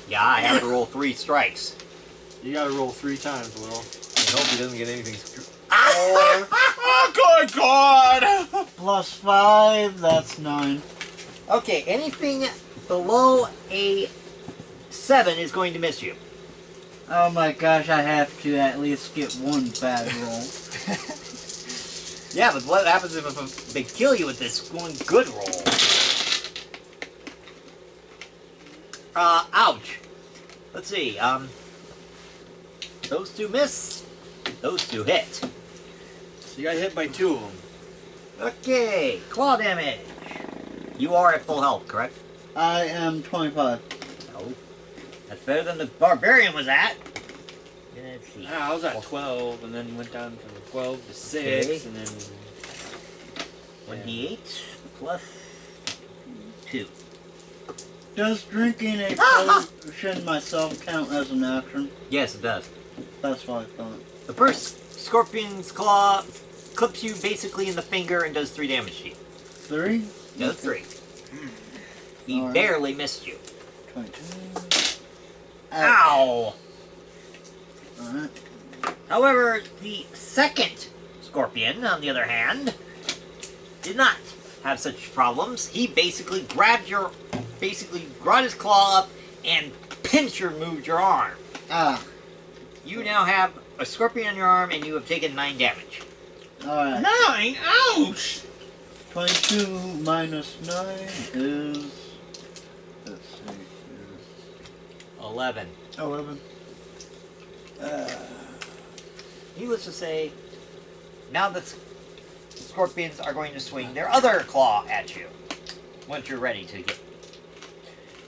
Yeah, I have to roll 3 strikes. You gotta roll 3 times, Will. I hope he doesn't get anything... Oh, good God! Plus 5, that's 9. Okay, anything below a 7 is going to miss you. Oh my gosh, I have to at least get one bad roll. Yeah, but what happens if they kill you with this one good roll? Ouch. Let's see, those 2 miss, those 2 hit. So you got hit by 2 of them. Okay, claw damage. You are at full health, correct? I am 25. No. That's better than the barbarian was at. Let's see. I was at 12, and then went down from 12 to 6, Okay. and then... 1d8 plus 2. Does drinking a potion myself count as an action? Yes, it does. That's what I thought. The first scorpion's claw clips you basically in the finger and does 3 damage to you. 3? Does 3. He Alright. barely missed you. 22. Ow! Alright. However, the second scorpion, on the other hand, did not have such problems. He basically grabbed his claw up and pincher moved your arm. Ah. You now have a scorpion on your arm and you have taken 9 damage. Alright. 9? Ouch! 22 minus 9 is... Let's see. 11. 11. Needless to say, now the scorpions are going to swing their other claw at you. Once you're ready to get...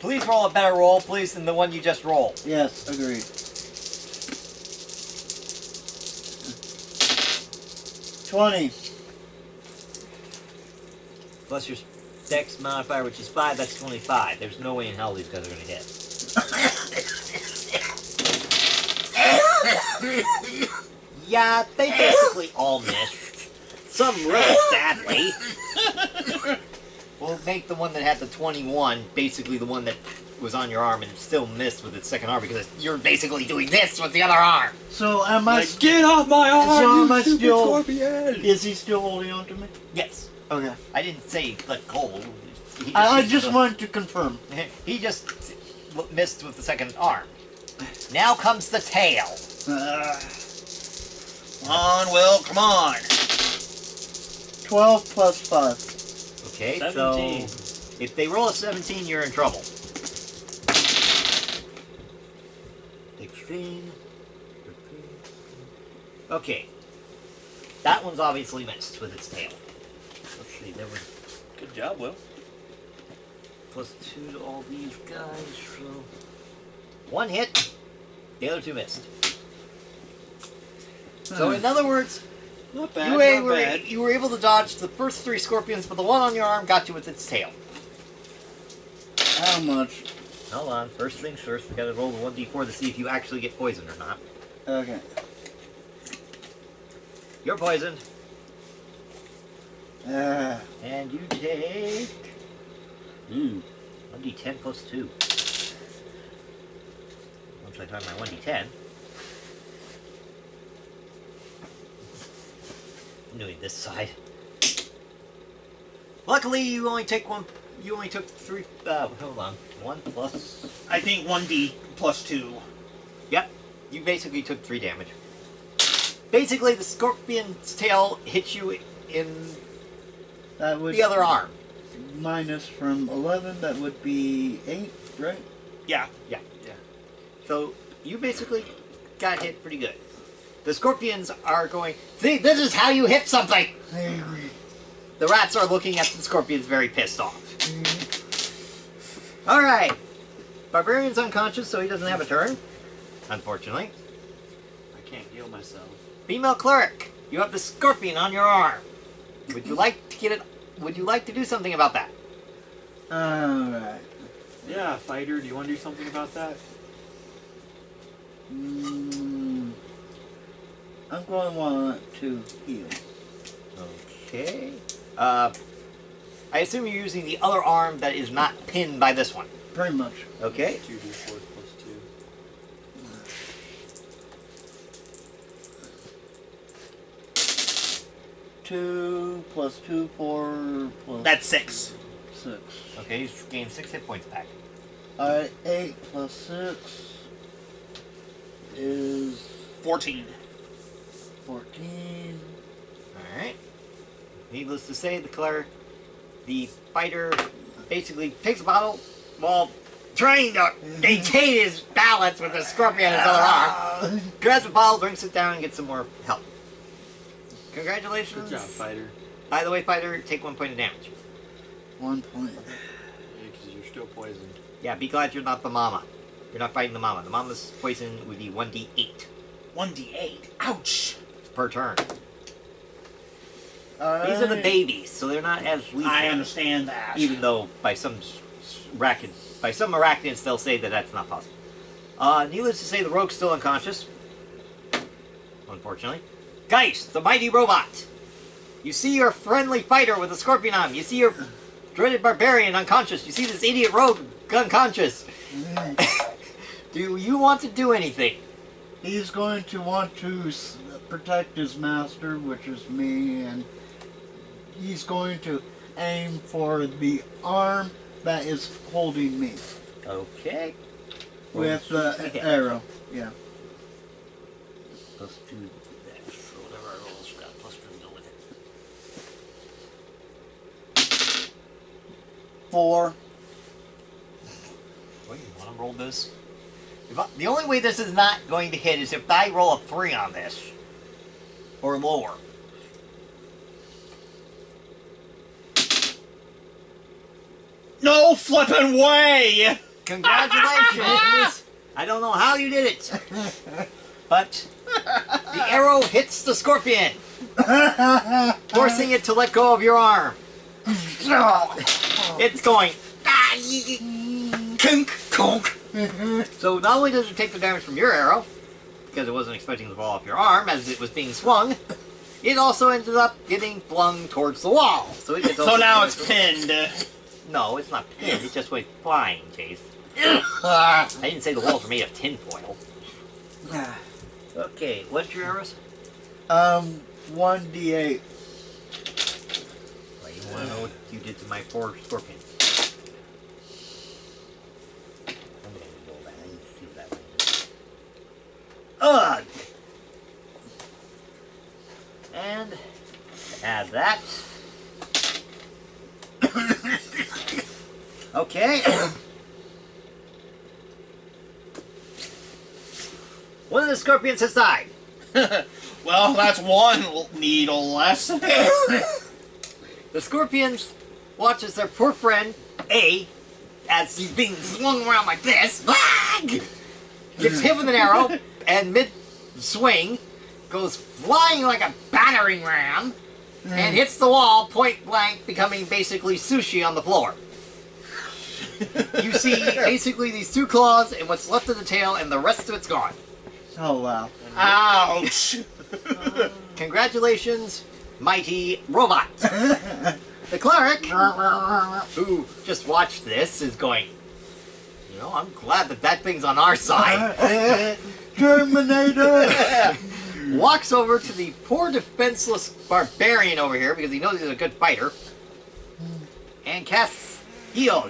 Please roll a better roll, please, than the one you just rolled. Yes, agreed. $20. Plus your dex modifier, which is 5, that's 25. There's no way in hell these guys are going to hit. Yeah, they basically all missed. Some really sadly. We'll make the one that had the 21 basically the one that was on your arm and still missed with its second arm because you're basically doing this with the other arm. So am I? Like, get off my arm, So you am I stupid still? scorpion! Is he still holding on to me? Yes. Okay. I didn't say let go. I just wanted to confirm. He just missed with the second arm. Now comes the tail. Come on, Will, come on. 12 plus 5. Okay, 17. so if they roll a 17, you're in trouble. 16. Okay. That one's obviously missed with its tail. Let's see, there was Good job, Will. +2 to all these guys, so... One hit, the other two missed. So in other words, Not bad, you were able to dodge the first 3 scorpions, but the one on your arm got you with its tail. How much? Hold on, first things first, we gotta roll the 1d4 to see if you actually get poisoned or not. Okay. You're poisoned, Uh, and you take... 1d10 plus 2. Once I find my 1d10... I'm doing this side. Luckily, you only take one... You only took 3... hold on. 1 plus... I think 1d plus 2. Yep. You basically took 3 damage. Basically, the scorpion's tail hit you in that would the other arm. minus from 11. That would be 8, right? Yeah. So, you basically got hit pretty good. The scorpions are going, see, this is how you hit something! The rats are looking at the scorpions very pissed off. Alright. Barbarian's unconscious, so he doesn't have a turn. Unfortunately. I can't heal myself. Female cleric, you have the scorpion on your arm. Would you like to get it? Would you like to do something about that? Alright. Yeah, fighter, do you want to do something about that? I'm going to want to heal. Okay. I assume you're using the other arm that is not pinned by this one. Pretty much. Okay. 2d4 plus 2 plus 2, 4 plus That's 6. 6. Okay, he's gained 6 hit points back. Alright, 8 plus 6 is 14. 14. Alright. Needless to say, the fighter basically takes a bottle while trying to maintain his balance with the scorpion on his other arm. Grabs a bottle, drinks it down, and gets some more help. Congratulations.2. Good job, fighter. By the way, fighter, take 1 point of damage. 1 point. Yeah, because you're still poisoned. Yeah, be glad you're not the mama. You're not fighting the mama. The mama's poison would be 1d8 1d8. Ouch. per turn. Alright. These are the babies, so they're not as lethal. I understand that. Even though by some arachnids they'll say that that's not possible. Needless to say, the rogue's still unconscious. Unfortunately. Geist, the mighty robot. You see your friendly fighter with a scorpion on him. You see your dreaded barbarian unconscious. You see this idiot rogue unconscious. Do you want to do anything? He's going to want to protect his master, which is me, and he's going to aim for the arm that is holding me Okay. with the arrow. Yeah. +2 dex, so whatever I roll, got +2 to go with it. 4. Wait, you want to roll this? The only way this is not going to hit is if I roll a 3 on this. Or lower. No flippin' way! Congratulations! I don't know how you did it, but the arrow hits the scorpion, forcing it to let go of your arm. It's going. Kunk, kunk. So not only does it take the damage from your arrow, because it wasn't expecting to fall off your arm as it was being swung, it also ended up getting flung towards the wall. So, So now it's pinned. No, it's not pinned. It just went flying, Chase. I didn't say the walls were made of tinfoil. Okay, what's your arrows? 1d8. Well, you want to know what you did to my poor scorpion? I'm going to roll that. I need to see what that one is. Ugh! And add that. Okay. One of the scorpions has died. Well, that's one needle less. The scorpions watch as their poor friend, A, as he's being swung around like this, gets hit with an arrow, and mid-swing, goes flying like a battering ram, and hits the wall point blank, becoming basically sushi on the floor. You see basically these two claws and what's left of the tail, and the rest of it's gone. Oh, wow. Ouch! Congratulations, mighty robot. The cleric, who just watched this, is going, you know, I'm glad that thing's on our side. Terminator! Walks over to the poor defenseless barbarian over here, because he knows he's a good fighter, and casts Heal.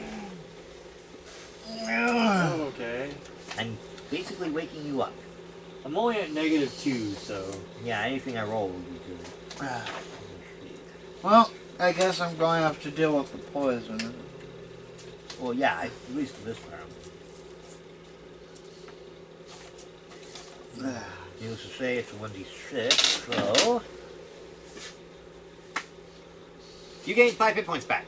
Okay. I'm basically waking you up. I'm only at -2, so. Yeah, anything I roll will be good. Well, I guess I'm going to have to deal with the poison. Well, yeah, at least this round. Needless to say, it's a 1d6, so... You gain 5 hit points back.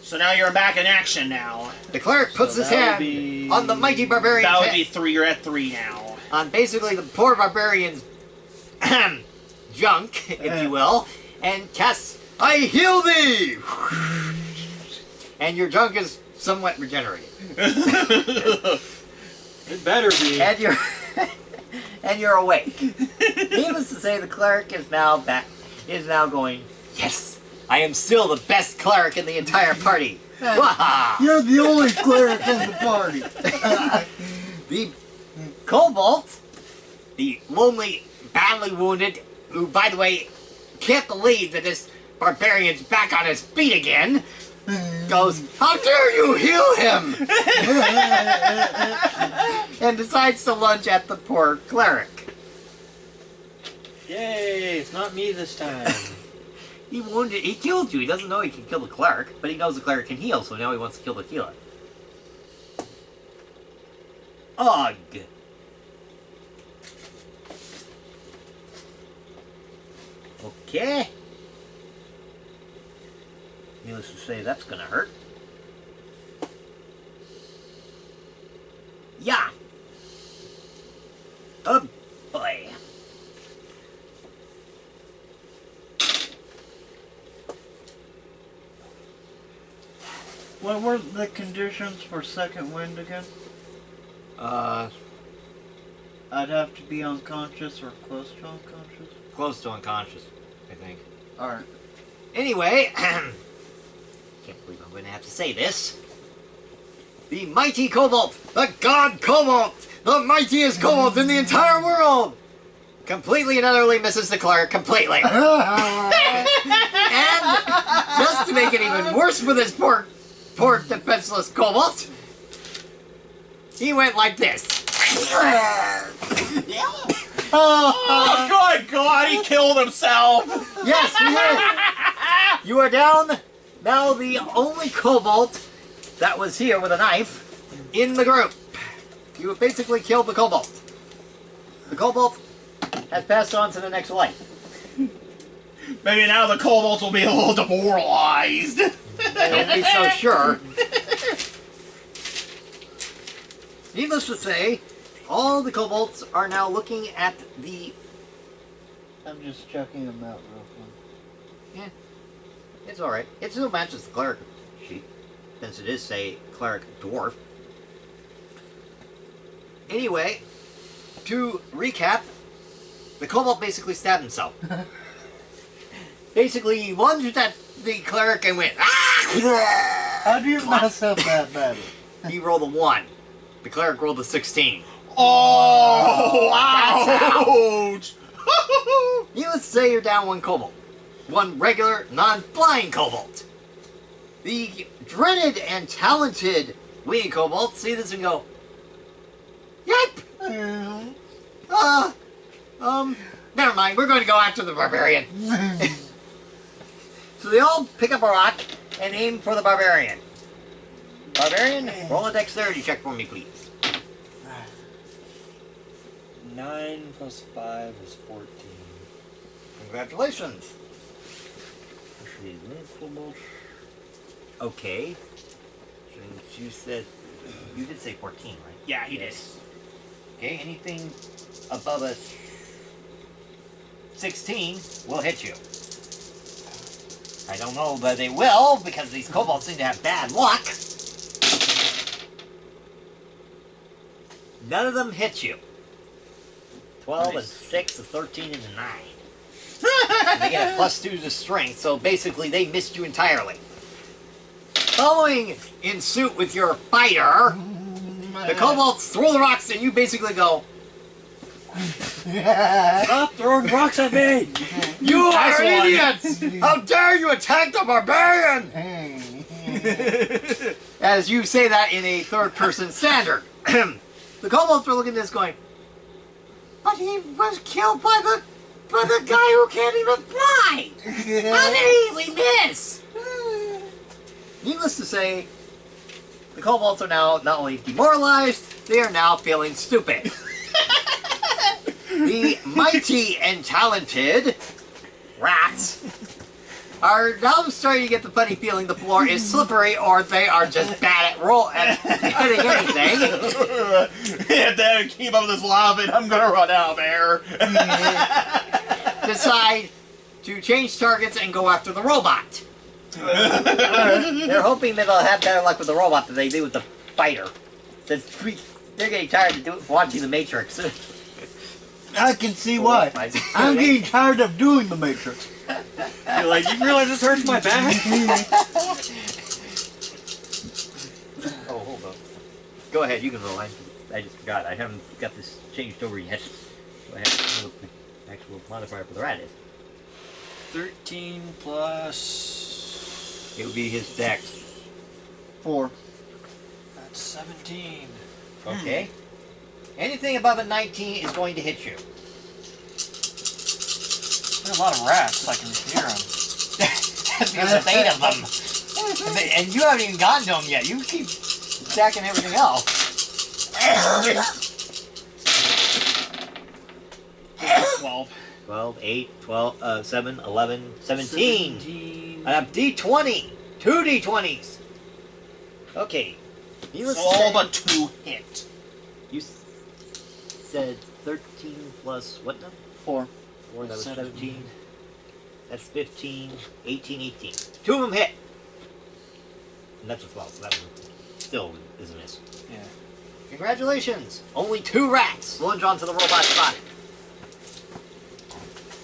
So now you're back in action now. The cleric puts So his that would hand be- on the mighty barbarian's That would head. be 3. You're at 3 now. On basically the poor barbarian's junk, if you will, and casts, I heal thee! And your junk is somewhat regenerated. It better be. And you're and you're awake. Needless to say, the cleric is now going, yes, I am still the best cleric in the entire party. Waha! You're the only cleric in the party. The Cobalt, the lonely, badly wounded, who, by the way, can't believe that this barbarian's back on his feet again, goes, how dare you heal him? And decides to lunge at the poor cleric. Yay! It's not me this time. He killed you. He doesn't know he can kill the cleric, but he knows the cleric can heal, so now he wants to kill the healer. Ugh. Okay. Needless to say, that's gonna hurt. Yeah. Oh boy. What were the conditions for second wind again? I'd have to be unconscious or close to unconscious. Close to unconscious, I think. Alright. Anyway, can't believe I'm going to have to say this. The mighty Cobalt, the god Cobalt, the mightiest Cobalt in the entire world, completely and utterly misses the cleric completely. And just to make it even worse for this poor defenseless Cobalt, he went like this. Oh, good God, he killed himself! Yes, he did. You are down now the only Cobalt that was here with a knife in the group. You have basically killed the Cobalt. The Cobalt has passed on to the next life. Maybe now the kobolds will be a little demoralized. Don't be so sure. Needless to say, all the kobolds are now looking at the... I'm just checking them out real quick. It's alright. It still matches the cleric sheet, since it is, say, cleric dwarf. Anyway, to recap, the kobold basically stabbed himself. Basically, he lunged at the cleric and went, ah! How do you mess up that battle? He rolled a 1. The cleric rolled a 16. Oh, That's ouch! Needless to say, you're down 1 kobold. 1 regular, non-flying kobold. The dreaded and talented winged kobold see this and go, yep! Never mind, we're going to go after the barbarian. So they all pick up a rock and aim for the barbarian. Barbarian, roll a dexterity check for me, please. 9 plus 5 is 14. Congratulations. Okay. Since you said, you did say 14, right? Yeah, he did. Okay, anything above a 16 will hit you. I don't know, but they will, because these kobolds seem to have bad luck. None of them hit you. 12 and 6, a 13 and a 9. They get a +2 to strength, so basically they missed you entirely. Following in suit with your fighter, the kobolds throw the rocks and you basically go, Stop throwing rocks at me! you are Nice idiots! How dare you attack the barbarian! As you say that in a third-person standard. The kobolds are looking at this going, but he was killed by the guy who can't even fly! How did he miss? Needless to say, the kobolds are now not only demoralized, they are now feeling stupid. The mighty and talented rats are now starting to get the funny feeling the floor is slippery or they are just bad at hitting anything. If they keep up this lava, I'm gonna run out of air. Decide to change targets and go after the robot. They're hoping that they'll have better luck with the robot than they do with the fighter. Since they're getting tired of watching the Matrix. I can see why. I'm getting tired of doing the Matrix. You're like, you realize this hurts my back? Oh, hold on. Go ahead, you can roll. I just forgot. I haven't got this changed over yet. Go ahead. I don't know what the actual modifier for the rat is. 13 plus... It would be his dex. 4. That's 17. Okay. Anything above a 19 is going to hit you. There's a lot of rats. I can hear them. That's because there's 8 of them. And you haven't even gotten to them yet. You keep stacking everything else. 12. 12, 8, 12, 7, 11, 17. 17. I have D20. 2 D20s. Okay. Needless So to say, all but 2 hit. you said 13 plus what number? 4. 4, that was 17. 17. That's 15, 18, 18. 2 of them hit. And that's a 12, so that one still is a miss. Yeah. Congratulations! Only 2 rats lunge onto the robot's body.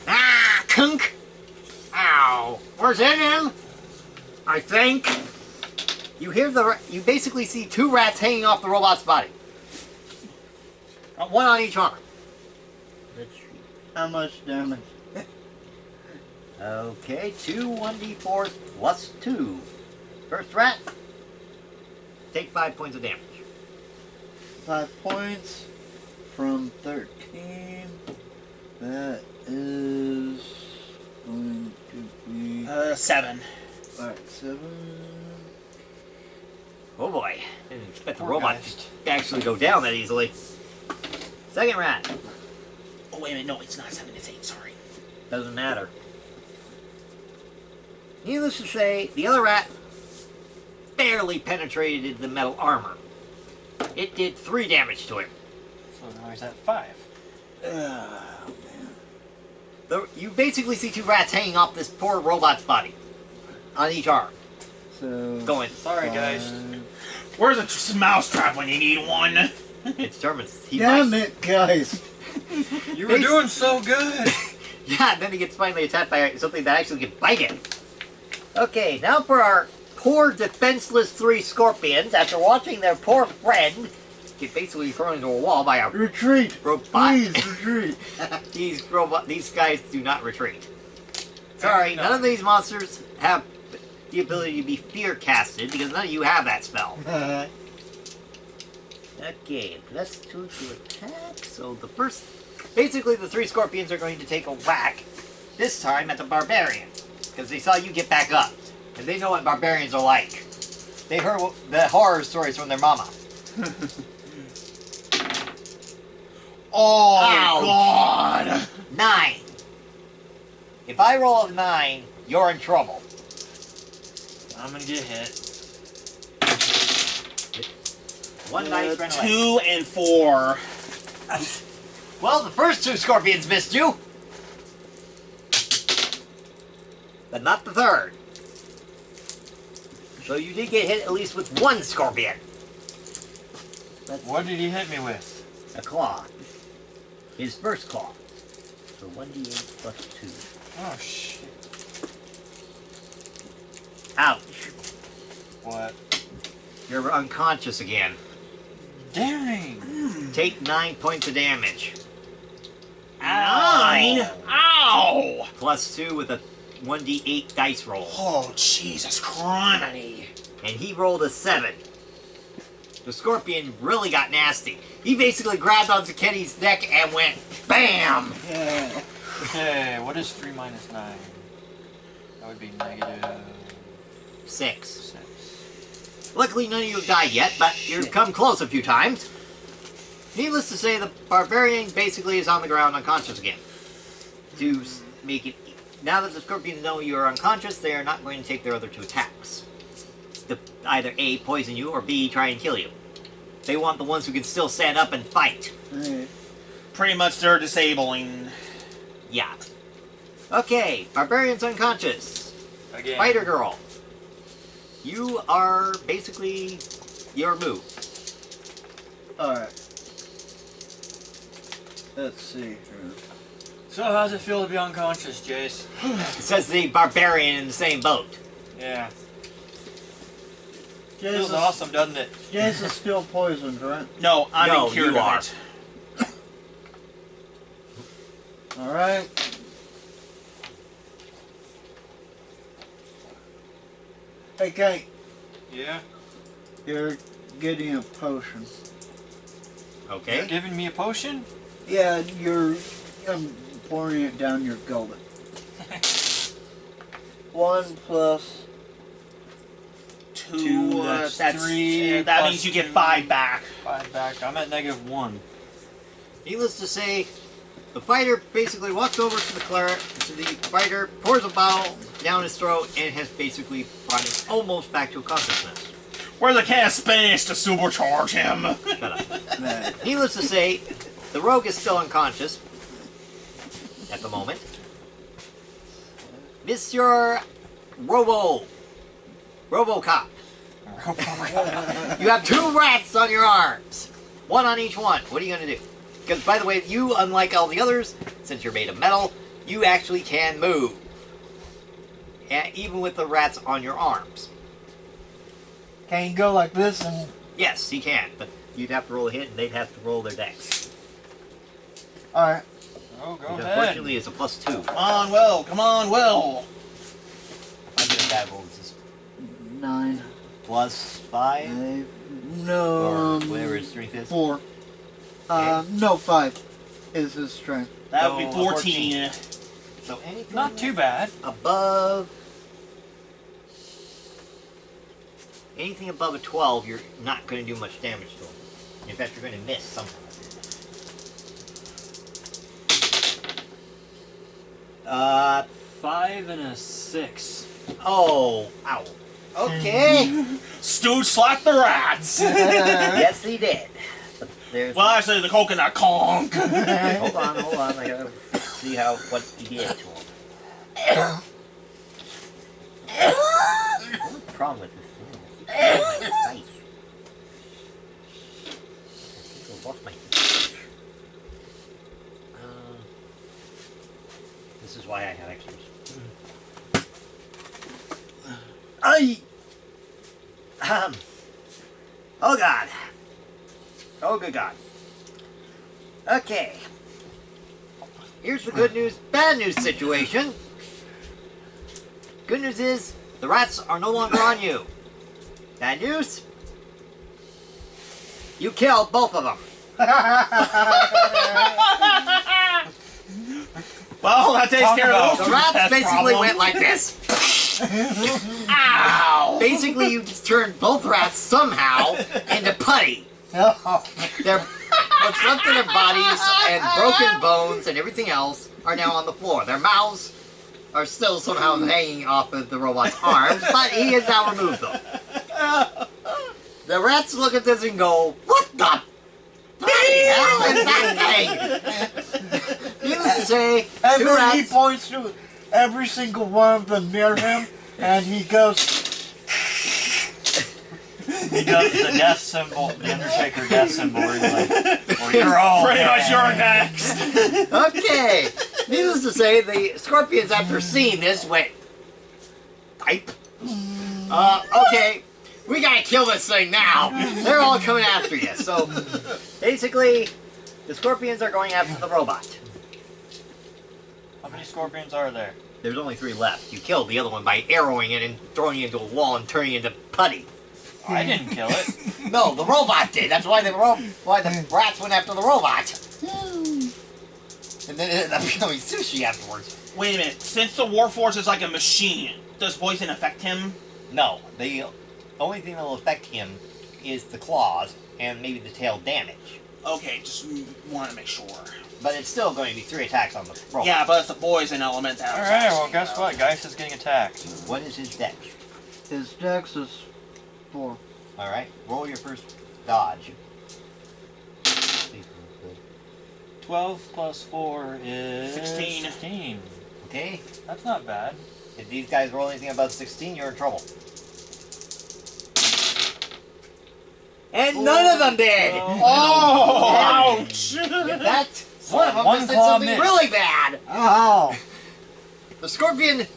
Ah, kunk! Ow! Where's it him? I think. You hear you basically see 2 rats hanging off the robot's body. 1 on each arm. How much damage? Okay, 2 1d4s plus 2. First rat, take 5 points of damage. 5 points from 13. That is going to be 7. alright, 7. Oh boy, didn't expect the Poor robot guys. to actually go down that easily. Second rat, Oh, wait a minute. No, it's not 7. It's 8. Sorry. doesn't matter. Needless to say, the other rat barely penetrated the metal armor. It did 3 damage to him. So now he's at 5. You basically see 2 rats hanging off this poor robot's body. On each arm. So Going. Sorry, guys. Where's a mousetrap when you need one? It determines he Damn might. it, guys! You were doing so good. Yeah, and then he gets finally attacked by something that actually can bite him. Okay, now for our poor defenseless 3 scorpions, after watching their poor friend get basically thrown into a wall by a Retreat! robot. Please, retreat! These guys do not retreat. Sorry, none of these monsters have the ability to be fear casted because none of you have that spell. Okay, plus 2 to attack. So the first, basically the 3 scorpions are going to take a whack. This time at the barbarian, because they saw you get back up, and they know what barbarians are like. They heard the horror stories from their mama. Oh, Ouch. God! 9. If I roll a 9, you're in trouble. I'm gonna get hit. 1 dice ran away. 2 and 4. Well, the first 2 scorpions missed you. But not the third. So you did get hit at least with 1 scorpion. What did he hit me with? A claw. His first claw. So 1d8 plus 2. Oh shit. Ouch. What? You're unconscious again. Dang. Take 9 points of damage. 9? Ow! Plus 2 with a 1d8 dice roll. Oh, Jesus criminy. And he rolled a 7. The scorpion really got nasty. He basically grabbed onto Kenny's neck and went BAM! Yeah. Okay, what is 3 minus 9? That would be negative 6. 6. Luckily, none of you have died yet, but you've come close a few times. Needless to say, the barbarian basically is on the ground unconscious again. To make it... Now that the scorpions know you are unconscious, they are not going to take their other 2 attacks. To either A, poison you, or B, try and kill you. They want the ones who can still stand up and fight. Right. Pretty much they're disabling. Yeah. Okay, barbarian's unconscious. Again. Fighter girl. You are basically your move. Alright. Let's see here. So how's it feel to be unconscious, Jace? It says the barbarian in the same boat. Yeah. Jace Feels is, awesome, doesn't it? Jace is still poisoned, right? No, I'm No, being cured you of are. it. Alright. Hey, Kate, Yeah. you're getting a potion. You're Okay. giving me a potion? Yeah, I'm pouring it down your gullet. 1 plus... 2, that's that's 3 that plus means you get 2. 5 back. 5 back. I'm at negative 1. Needless to say, the fighter basically walks over to the fighter, pours a bottle down his throat, and has basically brought him almost back to consciousness. Where's the can of Spanish to supercharge him? Shut up. Nah. Needless to say, the rogue is still unconscious at the moment. Mr. Robocop. You have 2 rats on your arms. 1 on each one. What are you going to do? Because, by the way, you, unlike all the others, since you're made of metal, you actually can move. And even with the rats on your arms. Can you go like this and... Yes, he can, but you'd have to roll a hit and they'd have to roll their dex. Alright. Oh, go Which ahead. unfortunately is a +2. Come on, Will. Come on, Will. I'm doing bad rolls. This is 9. +5? No, Or whatever his strength is. 4. No, 5 is his strength. That would be So, 14. So anything Not too bad. above... Anything above a 12, you're not going to do much damage to him. In fact, you're going to miss somehow. 5 and a 6. Oh, ow. Okay. Stooge slapped the rats. Yes, he did. But there's. Well, actually, the coconut conk. Hold on. I gotta see what he did to him. What's the problem with this thing? I keep my knife. I think I lost my. This is why I have extras. Oh God. Oh good God. Okay. Here's the good news, bad news situation. Good news is the rats are no longer on you. Bad news? You killed both of them. Well, that takes care of The those rats basically problem. went like this. Ow! Basically, you just turned both rats somehow into putty. Their what's left of their bodies and broken bones and everything else are now on the floor. Their mouths are still somehow hanging off of the robot's arms, but he has now removed them. The rats look at this and go, "What the bloody hell is that thing?" Needless to say, And two then he rats. points to every single one of them near him, and he goes, He does the death symbol, the Undertaker death symbol. Where he's like, well, you're all Pretty much dead. you're next. Okay. Needless to say, the scorpions, after seeing this, went, "Pipe. Okay, we gotta kill this thing now. They're all coming after you." So, basically, the scorpions are going after the robot. How many scorpions are there? There's only 3 left. You killed the other one by arrowing it and throwing it into a wall and turning it into putty. I didn't kill it. No, the robot did. That's why the rats went after the robot. And then it ended up becoming sushi afterwards. Wait a minute. Since the Warforce is like a machine, does poison affect him? No, the only thing that will affect him is the claws and maybe the tail damage. Okay, just want to make sure. But it's still going to be 3 attacks on the robot. Yeah, but it's the poison element that was Alright, well, asking guess about. what? Geist is getting attacked. What is his dex? his dex is 4. Alright, roll your first dodge. 12 plus 4 is 16. 16. Okay? That's not bad. If these guys roll anything above 16, you're in trouble. And none of them did! Oh, ouch! That one of them One just did claw something missed. really bad! Ow! The scorpion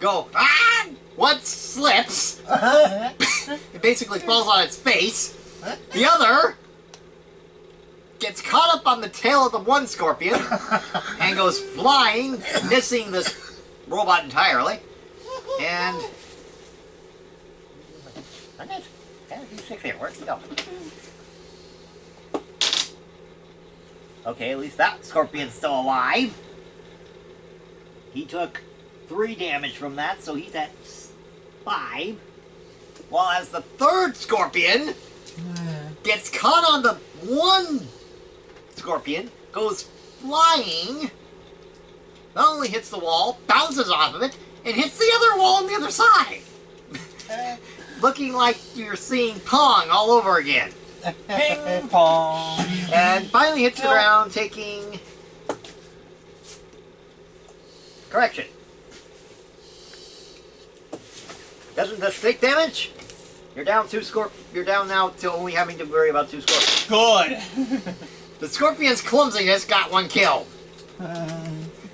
go, ah! One slips. It basically falls on its face. The other gets caught up on the tail of the one scorpion and goes flying, missing this robot entirely. And where'd he go? Okay, at least that scorpion's still alive. He took 3 damage from that, so he's at 5. While as the third scorpion gets caught on the one scorpion, goes flying, not only hits the wall, bounces off of it, and hits the other wall on the other side. Looking like you're seeing Pong all over again. Ping pong. And finally hits the ground, taking... Correction. Doesn't this take damage? You're down 2 You're down now to only having to worry about 2 scorpions. Good. The scorpion's clumsiness got 1 kill.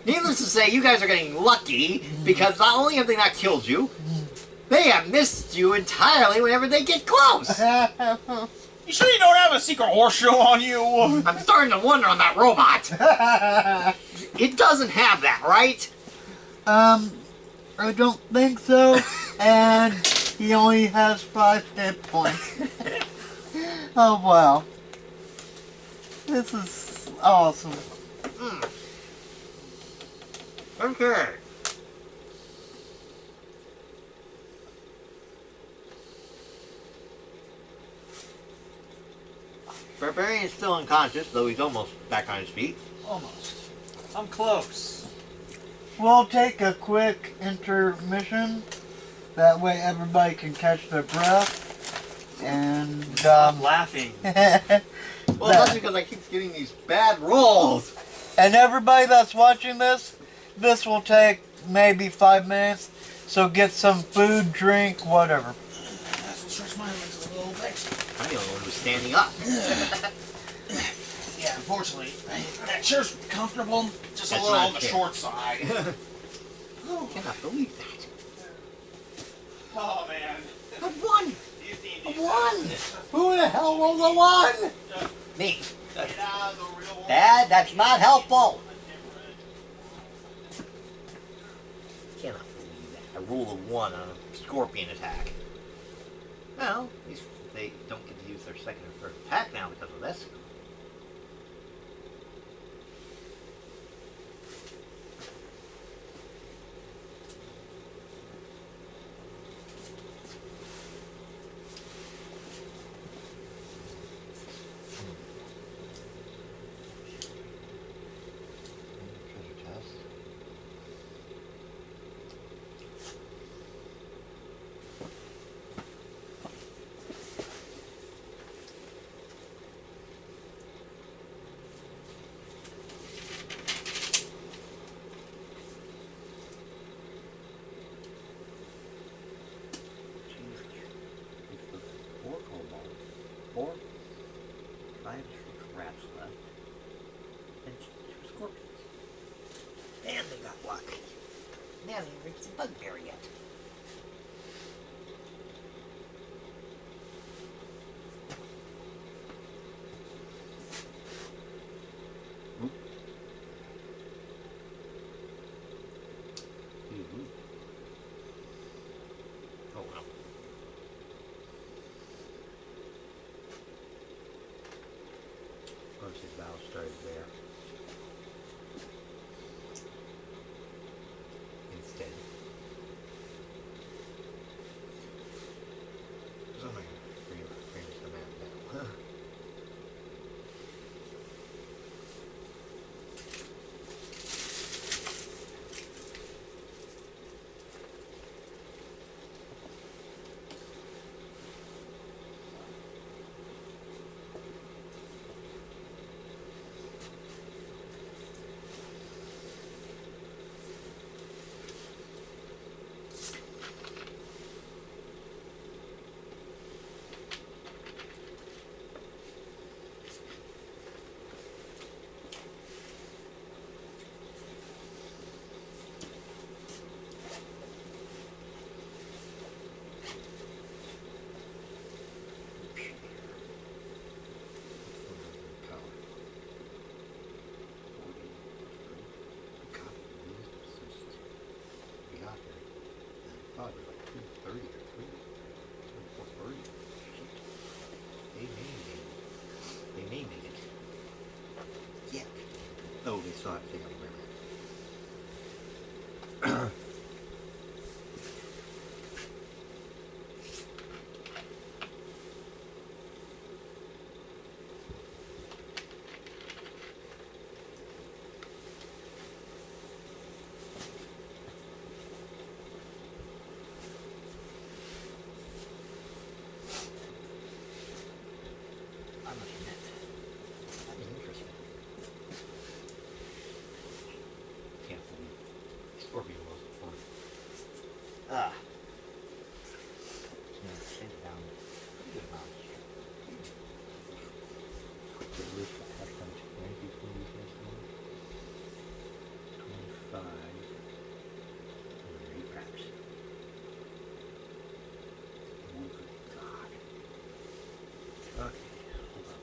Needless to say, you guys are getting lucky because not only have they not killed you, they have missed you entirely whenever they get close. You sure you don't have a secret horseshoe on you? I'm starting to wonder on that robot. It doesn't have that, right? I don't think so. And he only has 5 hit points. Oh wow. This is awesome. Okay. Barbarian is still unconscious, though he's almost back on his feet. Almost. I'm close. We'll take a quick intermission That way everybody can catch their breath. And Stop laughing. Well, that's because I keep getting these bad rolls. and everybody that's watching this will take maybe 5 minutes. So get some food, drink, whatever. That's what stretch my legs a little bit. I'm the only one who's standing up. Yeah, unfortunately, that chair's comfortable, just That's a little not on the fair. short side. I cannot believe that. Oh man. I won! These I DnD won! sets. Who the hell was the one? Me. Get out of the real world. Dad, that's not helpful. Cannot believe that. A rule of 1 on a scorpion attack. Well, at least they don't get to use their second or third attack now because of this. Treasure chest. Four kobolds, 4 5 rats left, and 2 scorpions. And they got luck. They haven't even reached the bugbear yet. Oh well. Of course, his battle started there. Instead. So I'm not going to bring the map now. Oh, they saw it. They got away. I must admit, that was interesting. Can't believe Scorpion wasn't fun. Ah. Yeah, sink down. Pretty good amount. Quick list of how much rank each one of these guys want. 25. And 8 wraps. Oh, good God. Okay, hold on.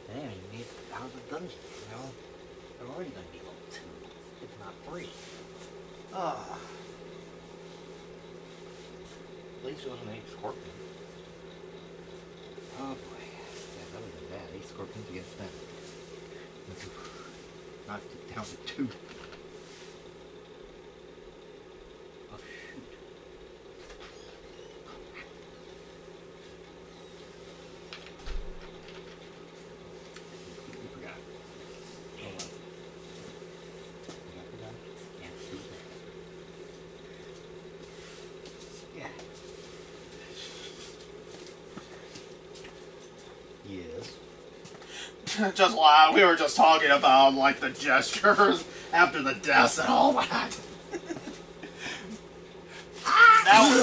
Damn, you need out of the dungeon, you know? They're already gonna be level 2, if not 3. Ah. At least it wasn't 8 scorpions. Oh boy. Yeah, that would have been bad. 8 scorpions against them. Knocked it down to 2. Oh shoot. Completely forgot. Oh well. Forgot. Can't do that. Yeah. Yes. Just laugh. We were just talking about like the gestures after the deaths and all that. That was